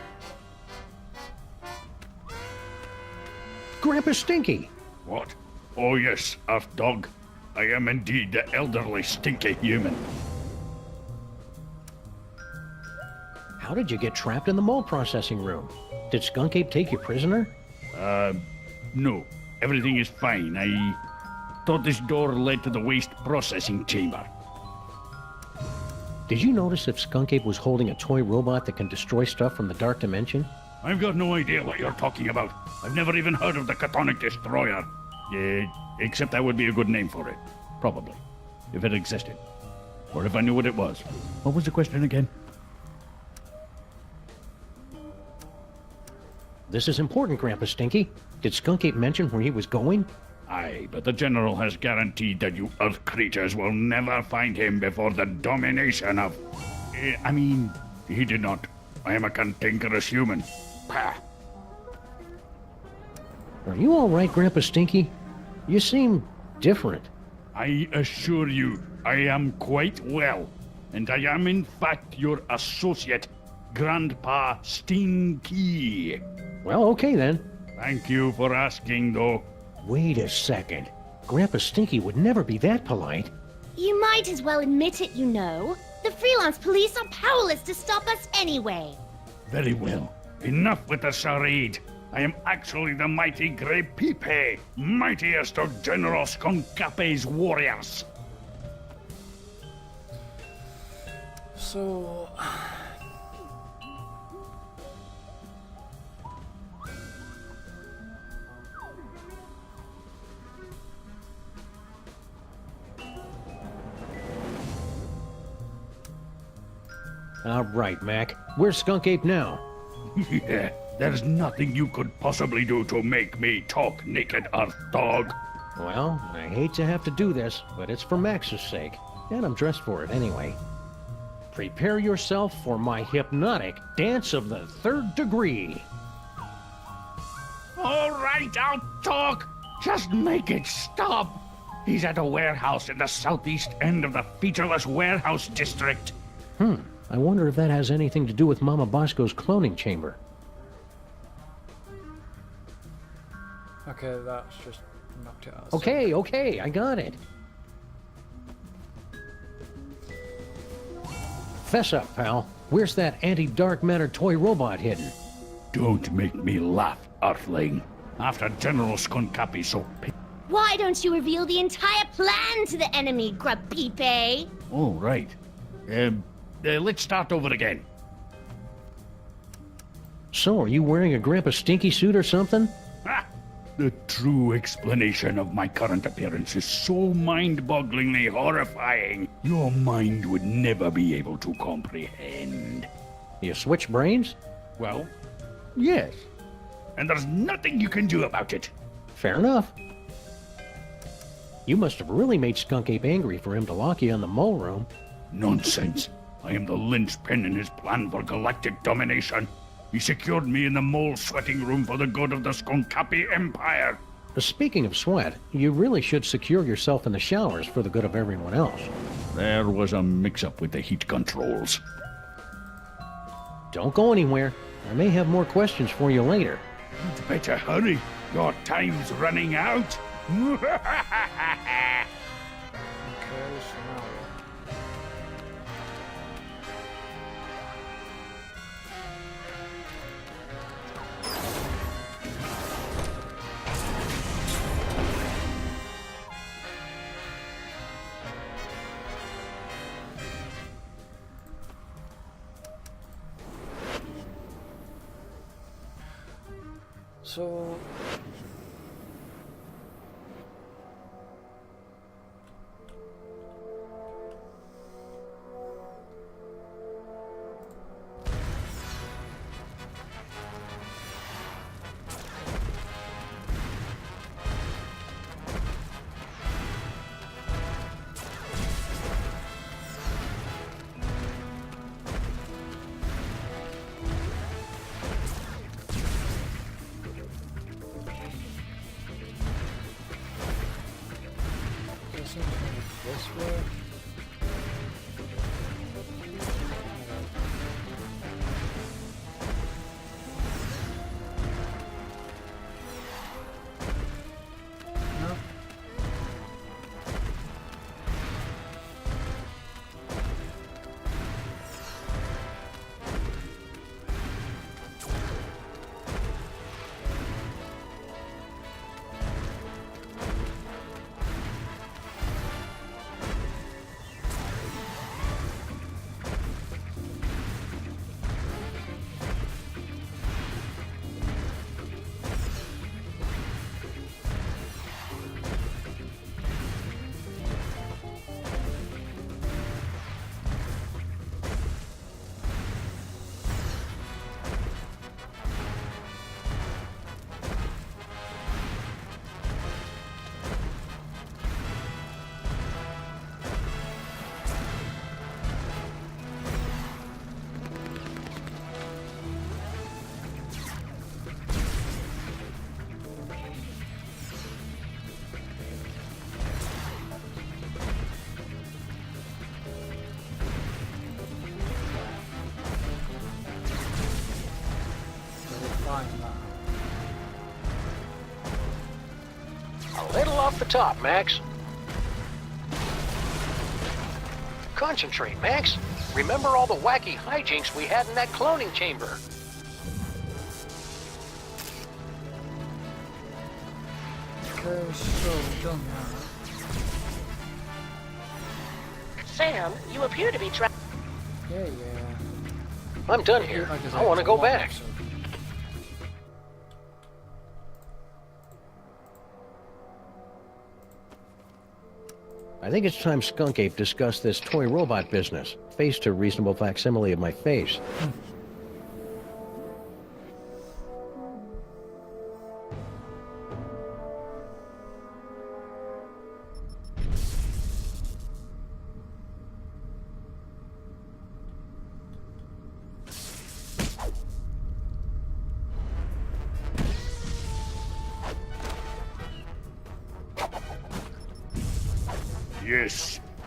Grandpa Stinky. What? Oh yes, half dog. I am indeed the elderly stinky human. How did you get trapped in the mole processing room? Did Skunk Ape take you prisoner? No, everything is fine. I thought this door led to the waste processing chamber. Did you notice if Skunk Ape was holding a toy robot that can destroy stuff from the Dark Dimension? I've got no idea what you're talking about. I've never even heard of the Catonic Destroyer. Except that would be a good name for it. Probably. If it existed. Or if I knew what it was. What was the question again? This is important, Grandpa Stinky. Did Skunk Ape mention where he was going? Aye, but the General has guaranteed that you Earth creatures will never find him before the domination of... I mean, he did not. I am a cantankerous human. Pah. Are you all right, Grandpa Stinky? You seem different. I assure you, I am quite well. And I am in fact your associate, Grandpa Stinky. Well, okay then. Thank you for asking, though. Wait a second. Grandpa Stinky would never be that polite. You might as well admit it, you know. The freelance police are powerless to stop us anyway. Very well. Enough with the charade. I am actually the mighty Grey Pipe, mightiest of General Skonkape's warriors. So... All right, Mac. Where's Skunk Ape now? Yeah, there's nothing you could possibly do to make me talk, naked Earth dog. Well, I hate to have to do this, but it's for Max's sake, and I'm dressed for it anyway. Prepare yourself for my hypnotic dance of the 3rd degree. All right, I'll talk. Just make it stop. He's at a warehouse in the southeast end of the featureless warehouse district. I wonder if that has anything to do with Mama Bosco's cloning chamber. Okay, that's just knocked it out. Okay, I got it. Fess up, pal. Where's that anti-dark matter toy robot hidden? Don't make me laugh, Earthling. After General Skonkape so Why don't you reveal the entire plan to the enemy, Grapipe? Oh, right. Let's start over again. So, are you wearing a Grandpa Stinky suit or something? Ah, the true explanation of my current appearance is so mind-bogglingly horrifying, your mind would never be able to comprehend. You switch brains? Well, yes. And there's nothing you can do about it. Fair enough. You must have really made Skunk Ape angry for him to lock you in the mole room. Nonsense. I am the linchpin in his plan for galactic domination. He secured me in the mole sweating room for the good of the Skonkape Empire. Speaking of sweat, you really should secure yourself in the showers for the good of everyone else. There was a mix-up with the heat controls. Don't go anywhere. I may have more questions for you later. You'd better hurry. Your time's running out. So... this way. No. off the top, Max. Concentrate, Max. Remember all the wacky hijinks we had in that cloning chamber. Okay, so done now. Sam, you appear to be trapped. Yeah. I'm done here. I want to go back. I think it's time Skunk Ape discussed this toy robot business. Faced a reasonable facsimile of my face.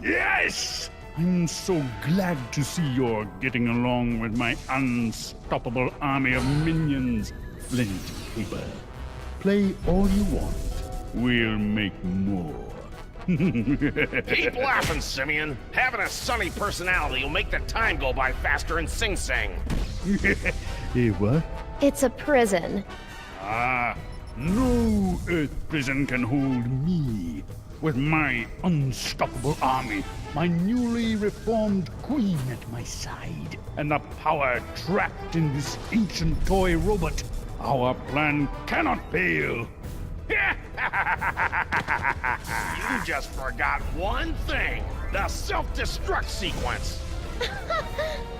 Yes! I'm so glad to see you're getting along with my unstoppable army of minions. Plenty paper. Play all you want. We'll make more. Keep laughing, Simeon. Having a sunny personality will make the time go by faster in Sing Sing. Eh, what? It's a prison. Ah, no Earth prison can hold me. With my unstoppable army, my newly reformed queen at my side, and the power trapped in this ancient toy robot, our plan cannot fail. You just forgot one thing. The self-destruct sequence.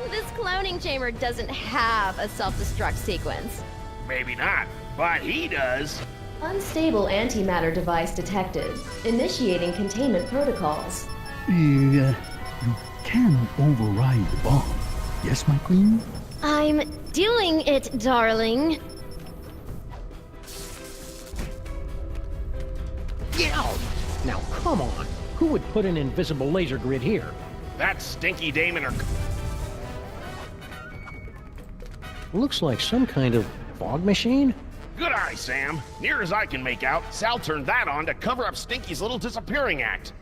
This cloning chamber doesn't have a self-destruct sequence. Maybe not, but he does. Unstable antimatter device detected. Initiating containment protocols. You can override the bomb. Yes, my queen? I'm doing it, darling. Get out! Now, come on. Who would put an invisible laser grid here? That stinky Damon or... Looks like some kind of fog machine? Good eye, Sam. Near as I can make out, Sal turned that on to cover up Stinky's little disappearing act.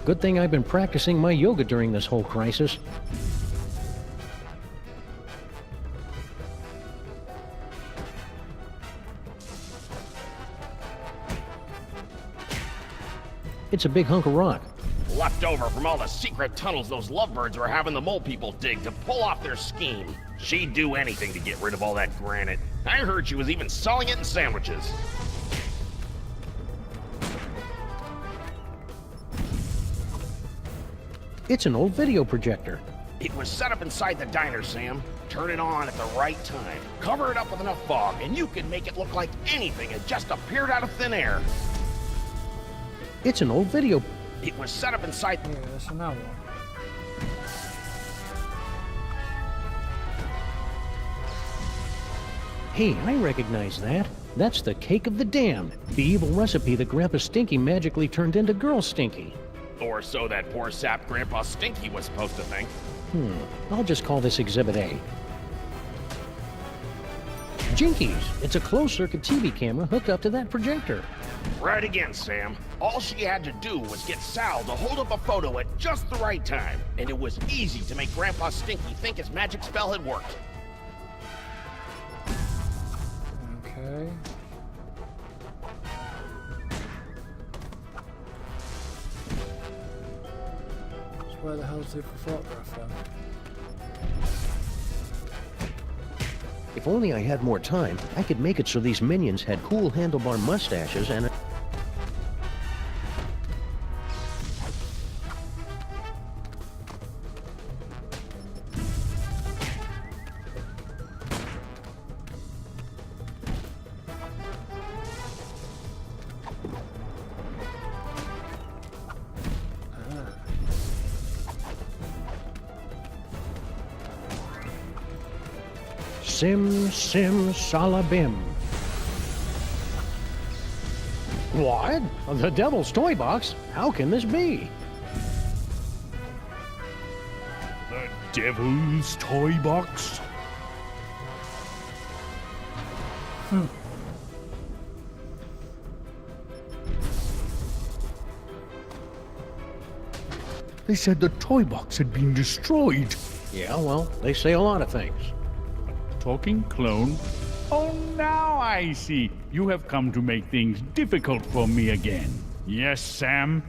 Good thing I've been practicing my yoga during this whole crisis. It's a big hunk of rock. Left over from all the secret tunnels those lovebirds were having the mole people dig to pull off their scheme. She'd do anything to get rid of all that granite. I heard she was even selling it in sandwiches. It's an old video projector. It was set up inside the diner, Sam. Turn it on at the right time. Cover it up with enough fog, and you can make it look like anything had just appeared out of thin air. It's an old video. It was set up inside... Yeah, that's another one. Hey, I recognize that. That's the cake of the damned. The evil recipe that Grandpa Stinky magically turned into Girl Stinky. Or so that poor sap Grandpa Stinky was supposed to think. I'll just call this Exhibit A. Jinkies! It's a closed-circuit TV camera hooked up to that projector. Right again, Sam. All she had to do was get Sal to hold up a photo at just the right time, and it was easy to make Grandpa Stinky think his magic spell had worked. Okay. So where the hell's the photograph then? If only I had more time, I could make it so these minions had cool handlebar mustaches and... Sim, sim, salabim. What? The Devil's toy box? How can this be? The Devil's toy box? They said the toy box had been destroyed. Yeah, well, they say a lot of things. Talking clone? Oh, now I see. You have come to make things difficult for me again. Yes, Sam?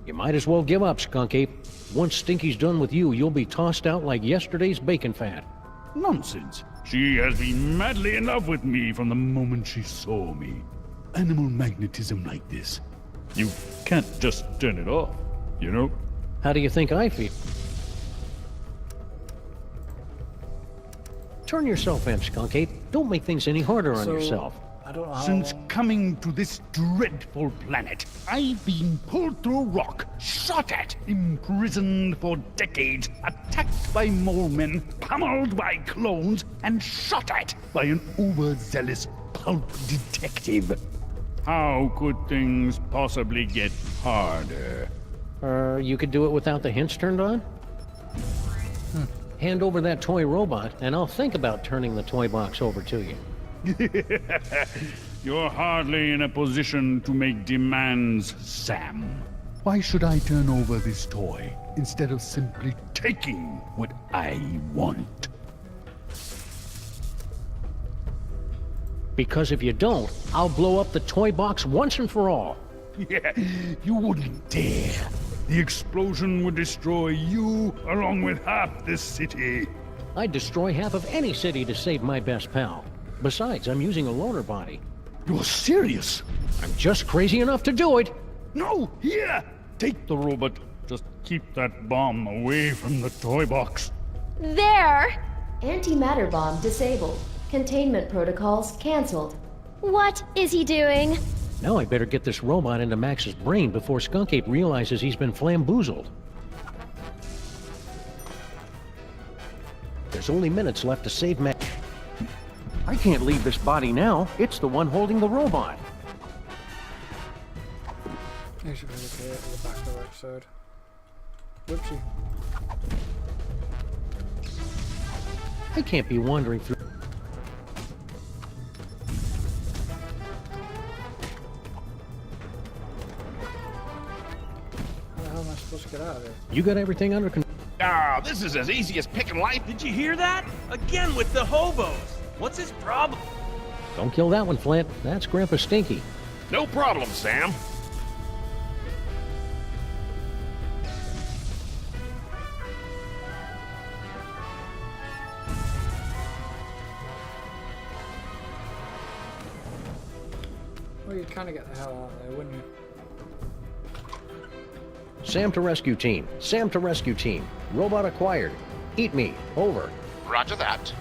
You might as well give up, Skunk Ape. Once Stinky's done with you, you'll be tossed out like yesterday's bacon fat. Nonsense. She has been madly in love with me from the moment she saw me. Animal magnetism like this. You can't just turn it off, you know? How do you think I feel? Turn yourself in, Skunk Ape. Don't make things any harder on yourself. I don't know how Since coming to this dreadful planet, I've been pulled through rock, shot at, imprisoned for decades, attacked by mole men, pummeled by clones, and shot at by an overzealous pulp detective. How could things possibly get harder? You could do it without the hints turned on? Hand over that toy robot, and I'll think about turning the toy box over to you. You're hardly in a position to make demands, Sam. Why should I turn over this toy instead of simply taking what I want? Because if you don't, I'll blow up the toy box once and for all. Yeah, you wouldn't dare. The explosion would destroy you along with half this city. I'd destroy half of any city to save my best pal. Besides, I'm using a loaner body. You're serious? I'm just crazy enough to do it. No, here! Take the robot. Just keep that bomb away from the toy box. There! Antimatter bomb disabled. Containment protocols canceled. What is he doing? Now I better get this robot into Max's brain before Skunk Ape realizes he's been flamboozled. There's only minutes left to save Max. I can't leave this body now. It's the one holding the robot. I should really play it at the back of the episode. Whoopsie. I can't be wandering through. How the hell am I supposed to get out of there? You got everything under control. Ah, this is as easy as picking life. Did you hear that? Again with the hobos. What's his problem? Don't kill that one, Flint. That's Grandpa Stinky. No problem, Sam. Well, you'd kind of get the hell out of there, wouldn't you? Sam to rescue team. Sam to rescue team. Robot acquired. Eat me. Over. Roger that.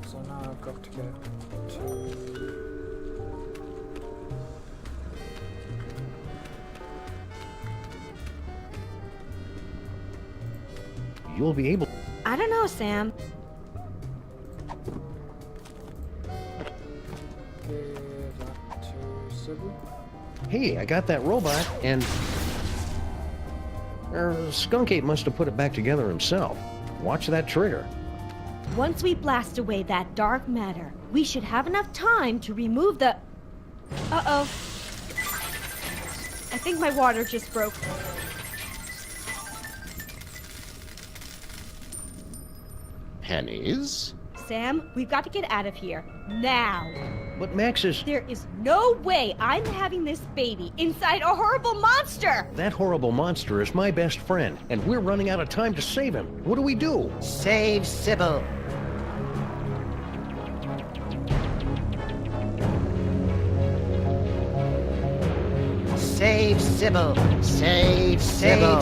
So now I've got to get to... You'll be able... I don't know, Sam. Give that to Sybil. Hey, I got that robot, and... Skunk Ape must have put it back together himself. Watch that trigger. Once we blast away that dark matter, we should have enough time to remove the... Uh-oh. I think my water just broke. Pennies? Sam, we've got to get out of here. Now. But Max is... There is no way I'm having this baby inside a horrible monster! That horrible monster is my best friend, and we're running out of time to save him. What do we do? Save Sybil. Save Sybil. Save Sybil.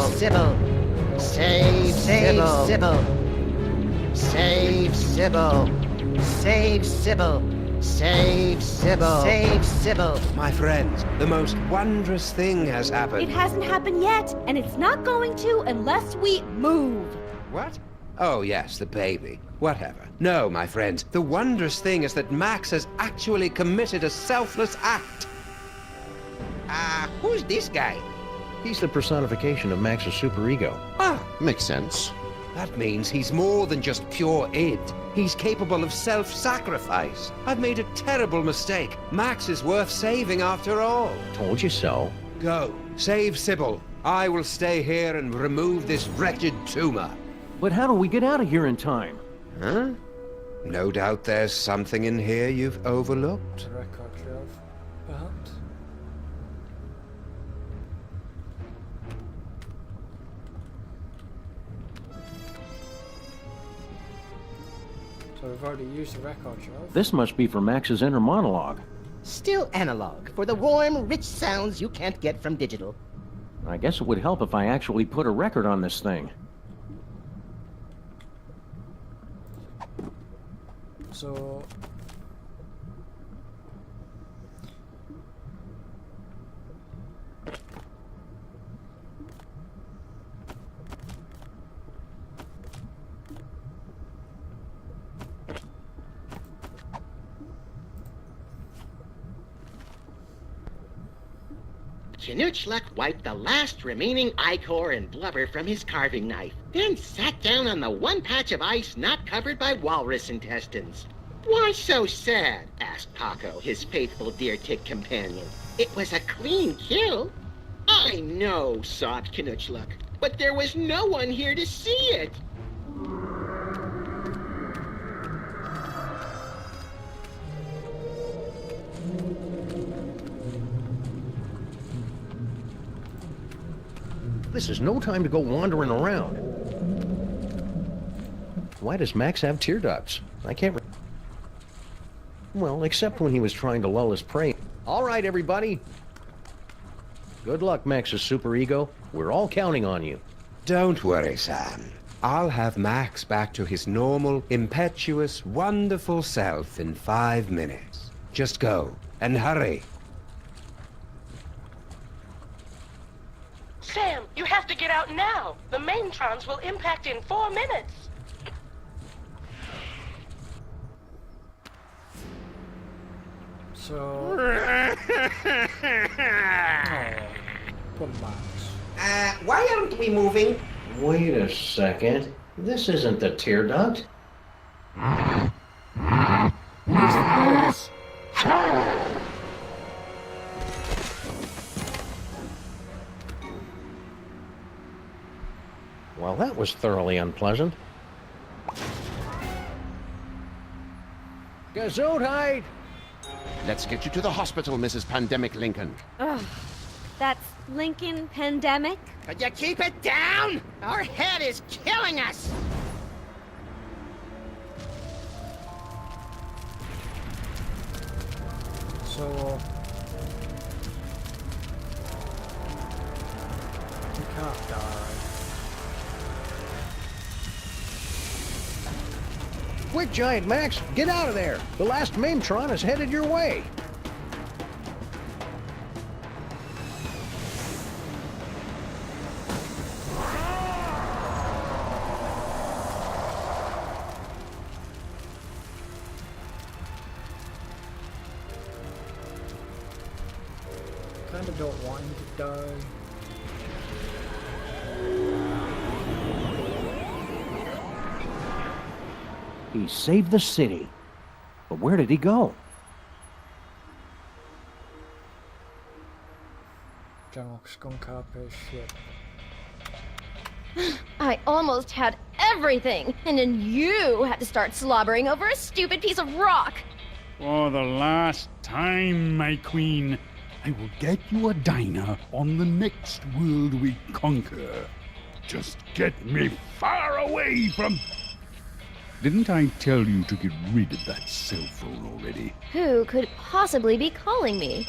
Save Sybil. Save Sybil. Save Sybil. Save Sybil. Save Sybil. My friends, the most wondrous thing has happened. It hasn't happened yet, and it's not going to unless we move. What? Oh, yes, the baby. Whatever. No, my friends, the wondrous thing is that Max has actually committed a selfless act. Who's this guy? He's the personification of Max's superego. Makes sense. That means he's more than just pure id. He's capable of self-sacrifice. I've made a terrible mistake. Max is worth saving after all. Told you so. Go. Save Sybil. I will stay here and remove this wretched tumor. But how do we get out of here in time? Huh? No doubt there's something in here you've overlooked. Record shelf, perhaps? So we've already used the record shelf. This must be for Max's inner monologue. Still analog, for the warm, rich sounds you can't get from digital. I guess it would help if I actually put a record on this thing. So... Knutschluck wiped the last remaining ichor and blubber from his carving knife, then sat down on the one patch of ice not covered by walrus intestines. "Why so sad?" asked Paco, his faithful deer-tick companion. "It was a clean kill." "I know," sobbed Knutschluck, "but there was no one here to see it." This is no time to go wandering around. Why does Max have tear ducts? I can't... Well, except when he was trying to lull his prey. All right, everybody. Good luck, Max's superego. We're all counting on you. Don't worry, Sam. I'll have Max back to his normal, impetuous, wonderful self in 5 minutes. Just go, and hurry. Sam, you have to get out now. The maintrons will impact in 4 minutes. So... poor Max. Why aren't we moving? Wait a second. This isn't the tear duct. Well, that was thoroughly unpleasant. Gesundheit! Let's get you to the hospital, Mrs. Pandemic Lincoln. Ugh. That's Lincoln Pandemic? Could you keep it down? Our head is killing us! So... you can't die. Quick, Giant Max, get out of there! The last Maintron is headed your way! Kinda don't want him to die. He saved the city. But where did he go? General Skunk RP shit. I almost had everything, and then you had to start slobbering over a stupid piece of rock. For the last time, my queen, I will get you a diner on the next world we conquer. Just get me far away from... Didn't I tell you to get rid of that cell phone already? Who could possibly be calling me?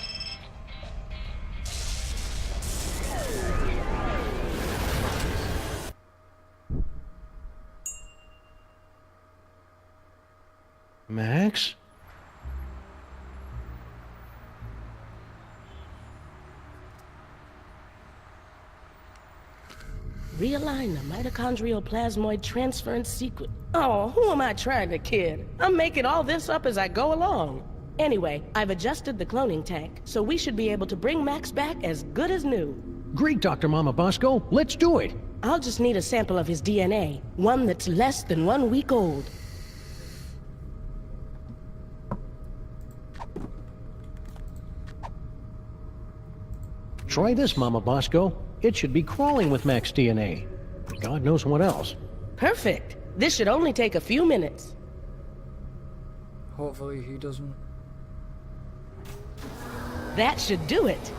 Max? Realign the mitochondrial plasmoid transference sequence. Oh, who am I trying to kid? I'm making all this up as I go along. Anyway, I've adjusted the cloning tank, so we should be able to bring Max back as good as new. Great, Dr. Mama Bosco. Let's do it. I'll just need a sample of his DNA, one that's less than 1 week old. Try this, Mama Bosco. It should be crawling with Max DNA. God knows what else. Perfect. This should only take a few minutes. Hopefully he doesn't. That should do it.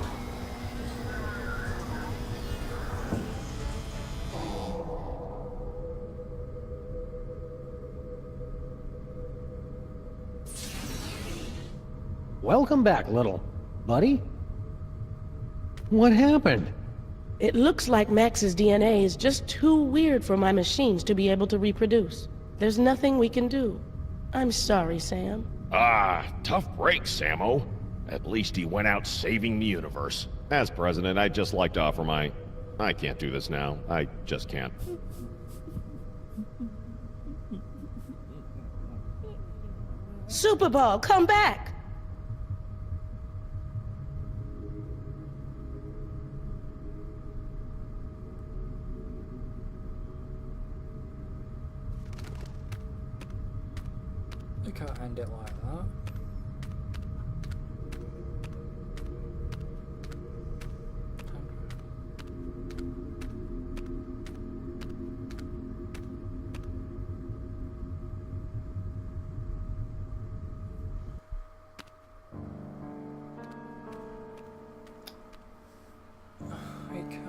Welcome back, little buddy. What happened? It looks like Max's DNA is just too weird for my machines to be able to reproduce. There's nothing we can do. I'm sorry, Sam. Tough break, Sammo. At least he went out saving the universe. As president, I'd just like to offer my... I can't do this now. I just can't. Super Ball, come back! You can't end it like that. I can't.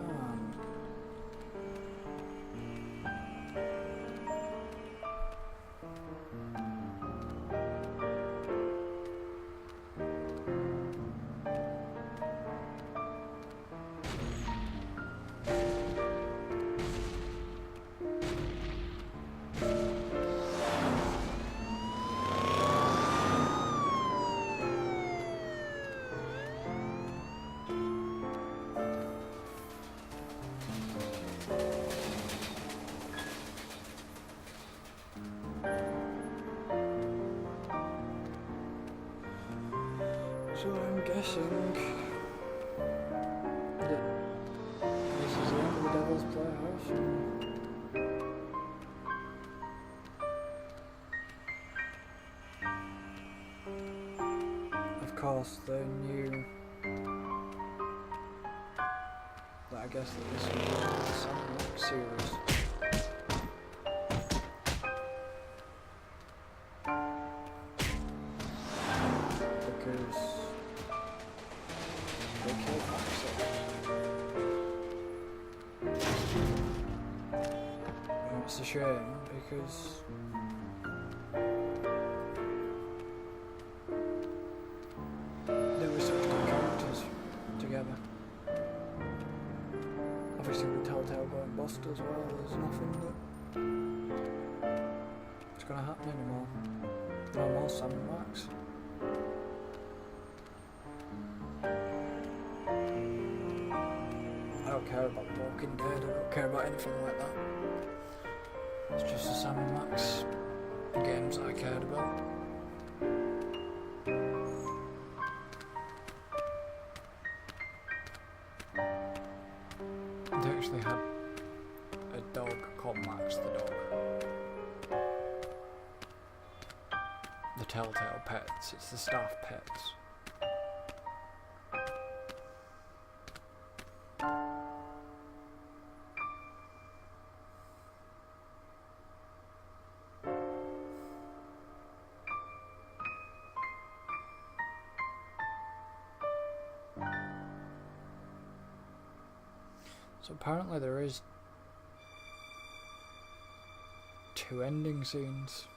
So I'm guessing that this is the end of the Devil's Playhouse. Of course, they knew that I guess that this was the Sonic series. Because they killed Max. And it's a shame because they were such good characters together. Obviously with Telltale going bust as well, there's nothing that's gonna happen anymore. No more Sam and Max. I don't care about The Walking Dead, I don't care about anything like that. It's just the Sam and Max games that I cared about. They actually had a dog called Max the dog. The Telltale Pets, it's the staff pets. So apparently there is 2 ending scenes.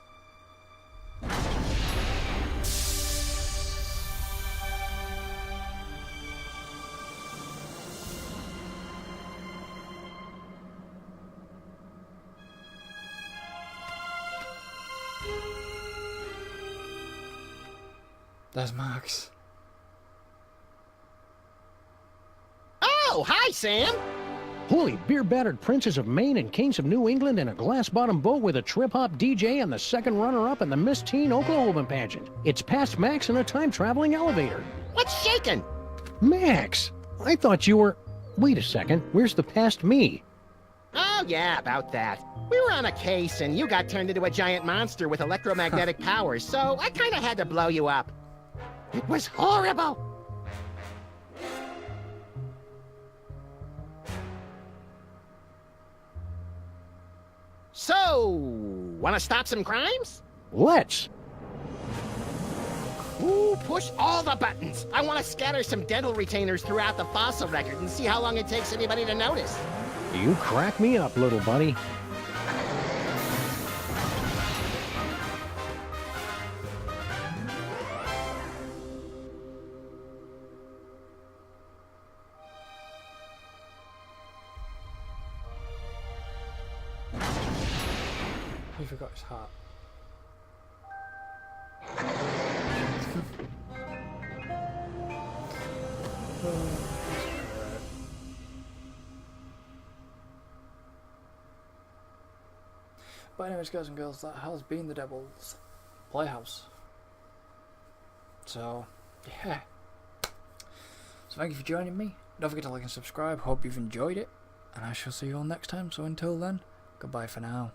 There's Max. Oh, hi, Sam. Holy beer-battered princes of Maine and kings of New England in a glass-bottom boat with a trip-hop DJ and the second runner-up in the Miss Teen Oklahoma pageant. It's past Max in a time-traveling elevator. What's shaking? Max, I thought you were... Wait a second, where's the past me? Oh, yeah, about that. We were on a case, and you got turned into a giant monster with electromagnetic powers, so I kind of had to blow you up. It was horrible. So, want to stop some crimes? Let's. Ooh, push all the buttons. I want to scatter some dental retainers throughout the fossil record and see how long it takes anybody to notice. You crack me up, little buddy. He forgot his heart. But anyways, guys and girls, that has been the Devil's Playhouse. So, yeah. So thank you for joining me. Don't forget to like and subscribe. Hope you've enjoyed it. And I shall see you all next time. So until then, goodbye for now.